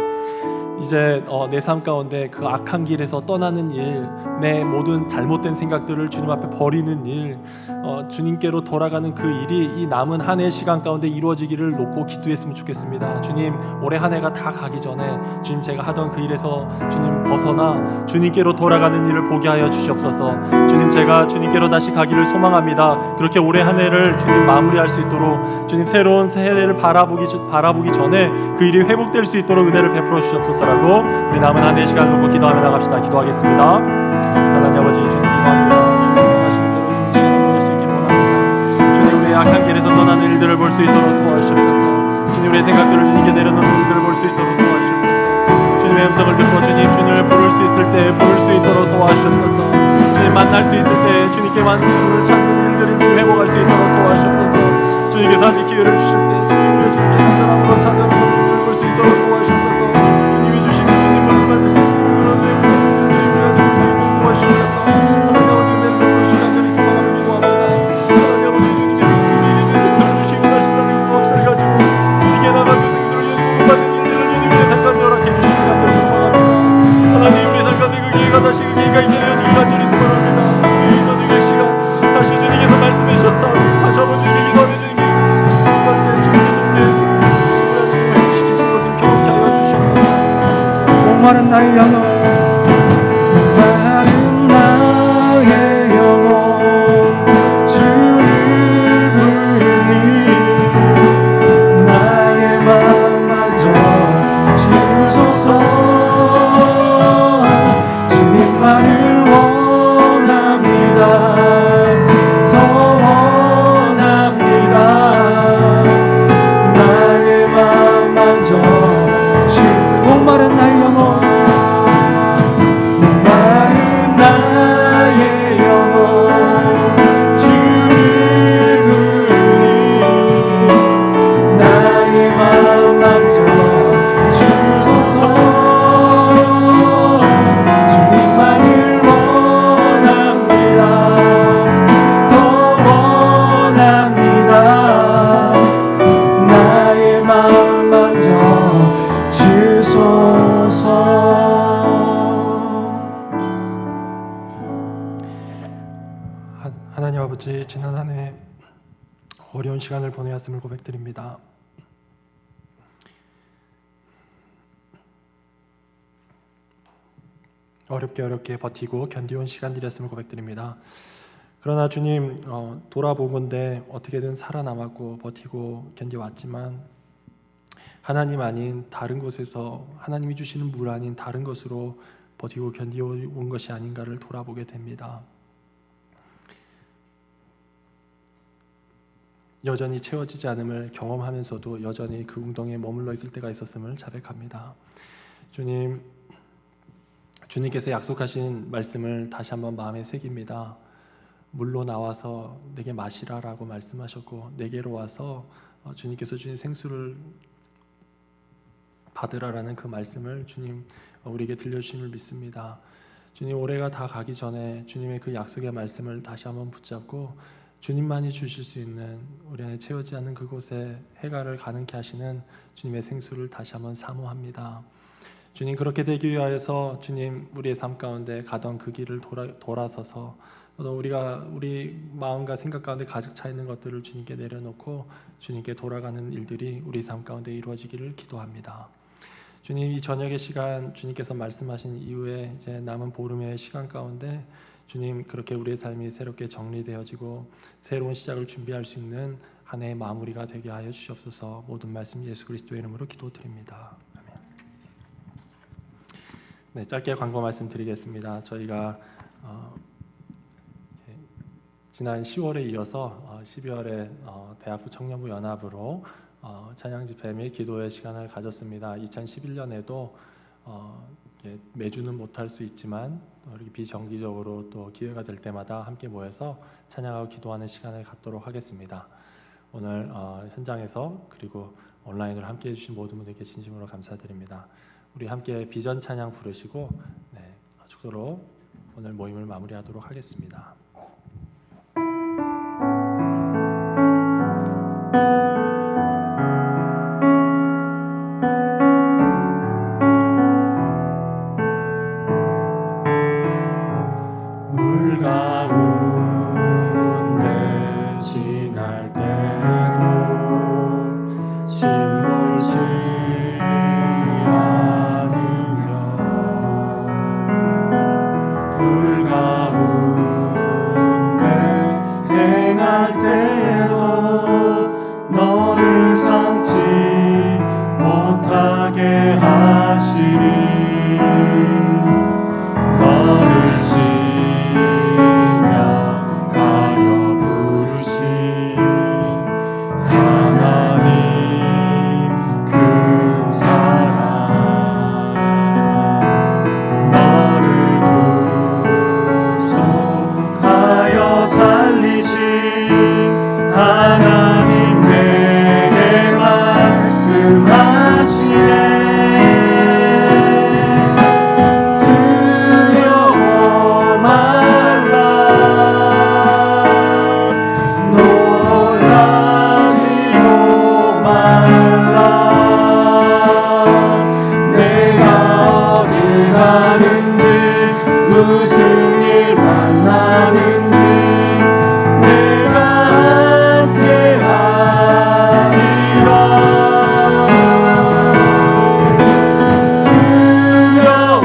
이제 내 삶 가운데 그 악한 길에서 떠나는 일, 내 모든 잘못된 생각들을 주님 앞에 버리는 일, 주님께로 돌아가는 그 일이 이 남은 한 해의 시간 가운데 이루어지기를 놓고 기도했으면 좋겠습니다. 주님, 올해 한 해가 다 가기 전에 주님, 제가 하던 그 일에서 주님 벗어나 주님께로 돌아가는 일을 보게 하여 주시옵소서. 주님, 제가 주님께로 다시 가기를 소망합니다. 그렇게 올해 한 해를 주님 마무리할 수 있도록, 주님 새로운 새해를 바라보기 전에 그 일이 회복될 수 있도록 은혜를 베풀어 주시옵소서라고 우리 남은 한 해의 시간을 놓고 기도하며 나갑시다. 기도하겠습니다. 하나님 아버지, 주님 감사합니다. 주님 원하시는 대로 좀 시간을 보낼 수 있기를 원합니다. 주님, 우리의 악한 길에서 떠나는 일들을 볼 수 있도록 도와주시옵소서. 주님, 우리의 생각들을 주님께 내려놓는 일들을 볼 수 있도록 도와주시옵소서. 주님의 음성을 듣고 주님을 부를 수 있을 때 부를 수 있도록 도와주시옵소서. 주님 만날 수 있을 때 주님께만 주를 찾는 일들이 회복할 수 있도록 도와주시옵소서. 주님께서 아직 기회를 주실 때 주님을 주님께 간절함으로 찾아오는 것을 볼 수 있도록 도와주시옵소서. 주님이 주시는 주님을 받으실 수 있는 그런 우리가 될 수 있도록 도와주시옵소서. 하나님 아버지, 은혜를 베풀어 주시기 간절히 소망하며 기도합니다. 하나님 아버지, 주님께서 우리에게 생수를 주시고 하신다는 그 확신을 가지고 주님께 나가 그 생수를 연구받는 일들을 주님의 삶 가운데 허락해 주시기 간절히 소망합니다. 하나님, 우리 삶 가운데 그 기회가 다시 그 기회가 이루어지기 간절히 소망합니다. 주님, 이 저녁의 시간 다시 주님께서 말씀해 주셨사 다시 한번 주님께 기도하며 주님께 주님께서 우리의 생수를 회복시키신 것을 경험케 하여 주시옵소서. 목마른 나의 영혼, 목마른 나의 영혼, 주를 부르니 나의 맘 만져 주소서. 주님만을 원합니다. 더 원합니다. 나의 맘 만져 목마른 나의 영혼, 목마른 나의 영혼, 주를 부르니 나의 맘 만져 주소서. 주님만을 원합니다. 더 원합니다. 나의 맘 만져 주소서. 하나님 아버지, 지난 한 해 어려운 시간을 보내었음을 고백드립니다. 어렵게 버티고 견디온 시간들이었음을 고백드립니다. 그러나 주님, 돌아보건대 어떻게든 살아남았고 버티고 견뎌왔지만 하나님 아닌 다른 곳에서, 하나님이 주시는 물 아닌 다른 것으로 버티고 견디온 것이 아닌가를 돌아보게 됩니다. 여전히 채워지지 않음을 경험하면서도 여전히 그 웅덩이에 머물러 있을 때가 있었음을 자백합니다. 주님, 주님께서 약속하신 말씀을 다시 한번 마음에 새깁니다. 물로 나와서 내게 마시라라고 말씀하셨고, 내게로 와서 주님께서 주신 생수를 받으라라는 그 말씀을 주님 우리에게 들려주심을 믿습니다. 주님, 올해가 다 가기 전에 주님의 그 약속의 말씀을 다시 한번 붙잡고 주님만이 주실 수 있는, 우리 안에 채워지지 않는 그곳에 해가를 가능케 하시는 주님의 생수를 다시 한번 사모합니다. 주님, 그렇게 되기 위하여서 주님, 우리의 삶 가운데 가던 그 길을 돌아서서 우리가 우리 마음과 생각 가운데 가득 차 있는 것들을 주님께 내려놓고 주님께 돌아가는 일들이 우리 삶 가운데 이루어지기를 기도합니다. 주님, 이 저녁의 시간 주님께서 말씀하신 이후에 이제 남은 보름의 시간 가운데 주님, 그렇게 우리의 삶이 새롭게 정리되어지고 새로운 시작을 준비할 수 있는 한 해의 마무리가 되게 하여 주시옵소서. 모든 말씀 예수 그리스도의 이름으로 기도드립니다. 아멘. 네, 짧게 광고 말씀드리겠습니다. 저희가 지난 10월에 이어서 12월에 대학부 청년부 연합으로 찬양 집회 및 기도의 시간을 가졌습니다. 2011년에도 이렇게 매주는 못할 수 있지만 이렇게 비정기적으로 또 기회가 될 때마다 함께 모여서 찬양하고 기도하는 시간을 갖도록 하겠습니다. 오늘 현장에서 그리고 온라인으로 함께 해주신 모든 분들께 진심으로 감사드립니다. 우리 함께 비전 찬양 부르시고 축도로 오늘 모임을 마무리하도록 하겠습니다. 물 가운데 지날 때도 침몰치 않으며 불 가운데 행할 때도 너를 삼지 못하게 하시니 너를 지명하여 부르신 하나님 큰 사랑 너를 구속하여 살리신 하나님 내게 말씀하시네 두려워 말라 놀라지도 말라 내가 어디 가는지 무슨 일 만나는지 내가 함께하리라 두려워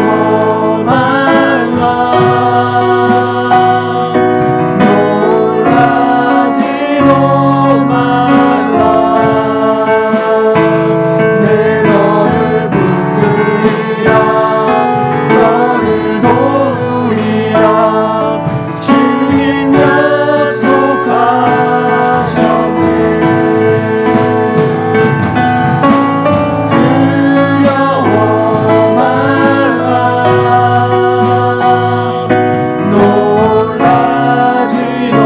말라 놀라지도 말라 내 너를 붙들리라 너를 도우리라 주님 약속하셨네 두려워 말라 놀라지도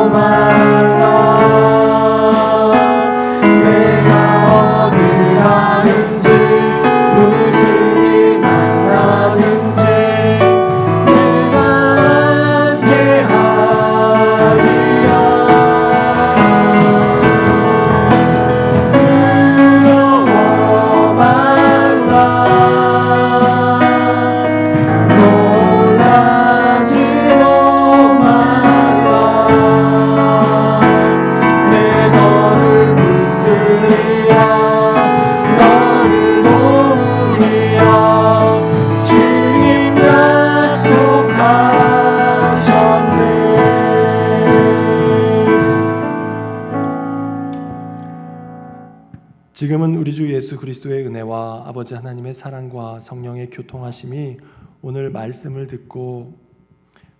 말라 내가 어디 가는지 무슨 일 만나는지 내가 함께하리라 두려워 말라 놀라지도 말라 내 너를 붙들리라 너를 도우리라 주님 약속하셨네 지금은 우리 주 예수 그리스도의 은혜와 아버지 하나님의 사랑과 성령의 교통하심이 오늘 말씀을 듣고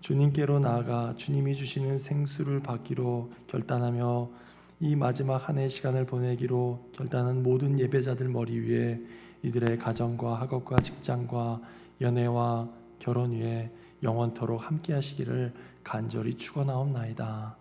주님께로 나아가 주님이 주시는 생수를 받기로 결단하며 이 마지막 한 해의 시간을 보내기로 결단한 모든 예배자들 머리 위에 이들의 가정과 학업과 직장과 연애와 결혼 위에 영원토록 함께 하시기를 간절히 축원하옵나이다.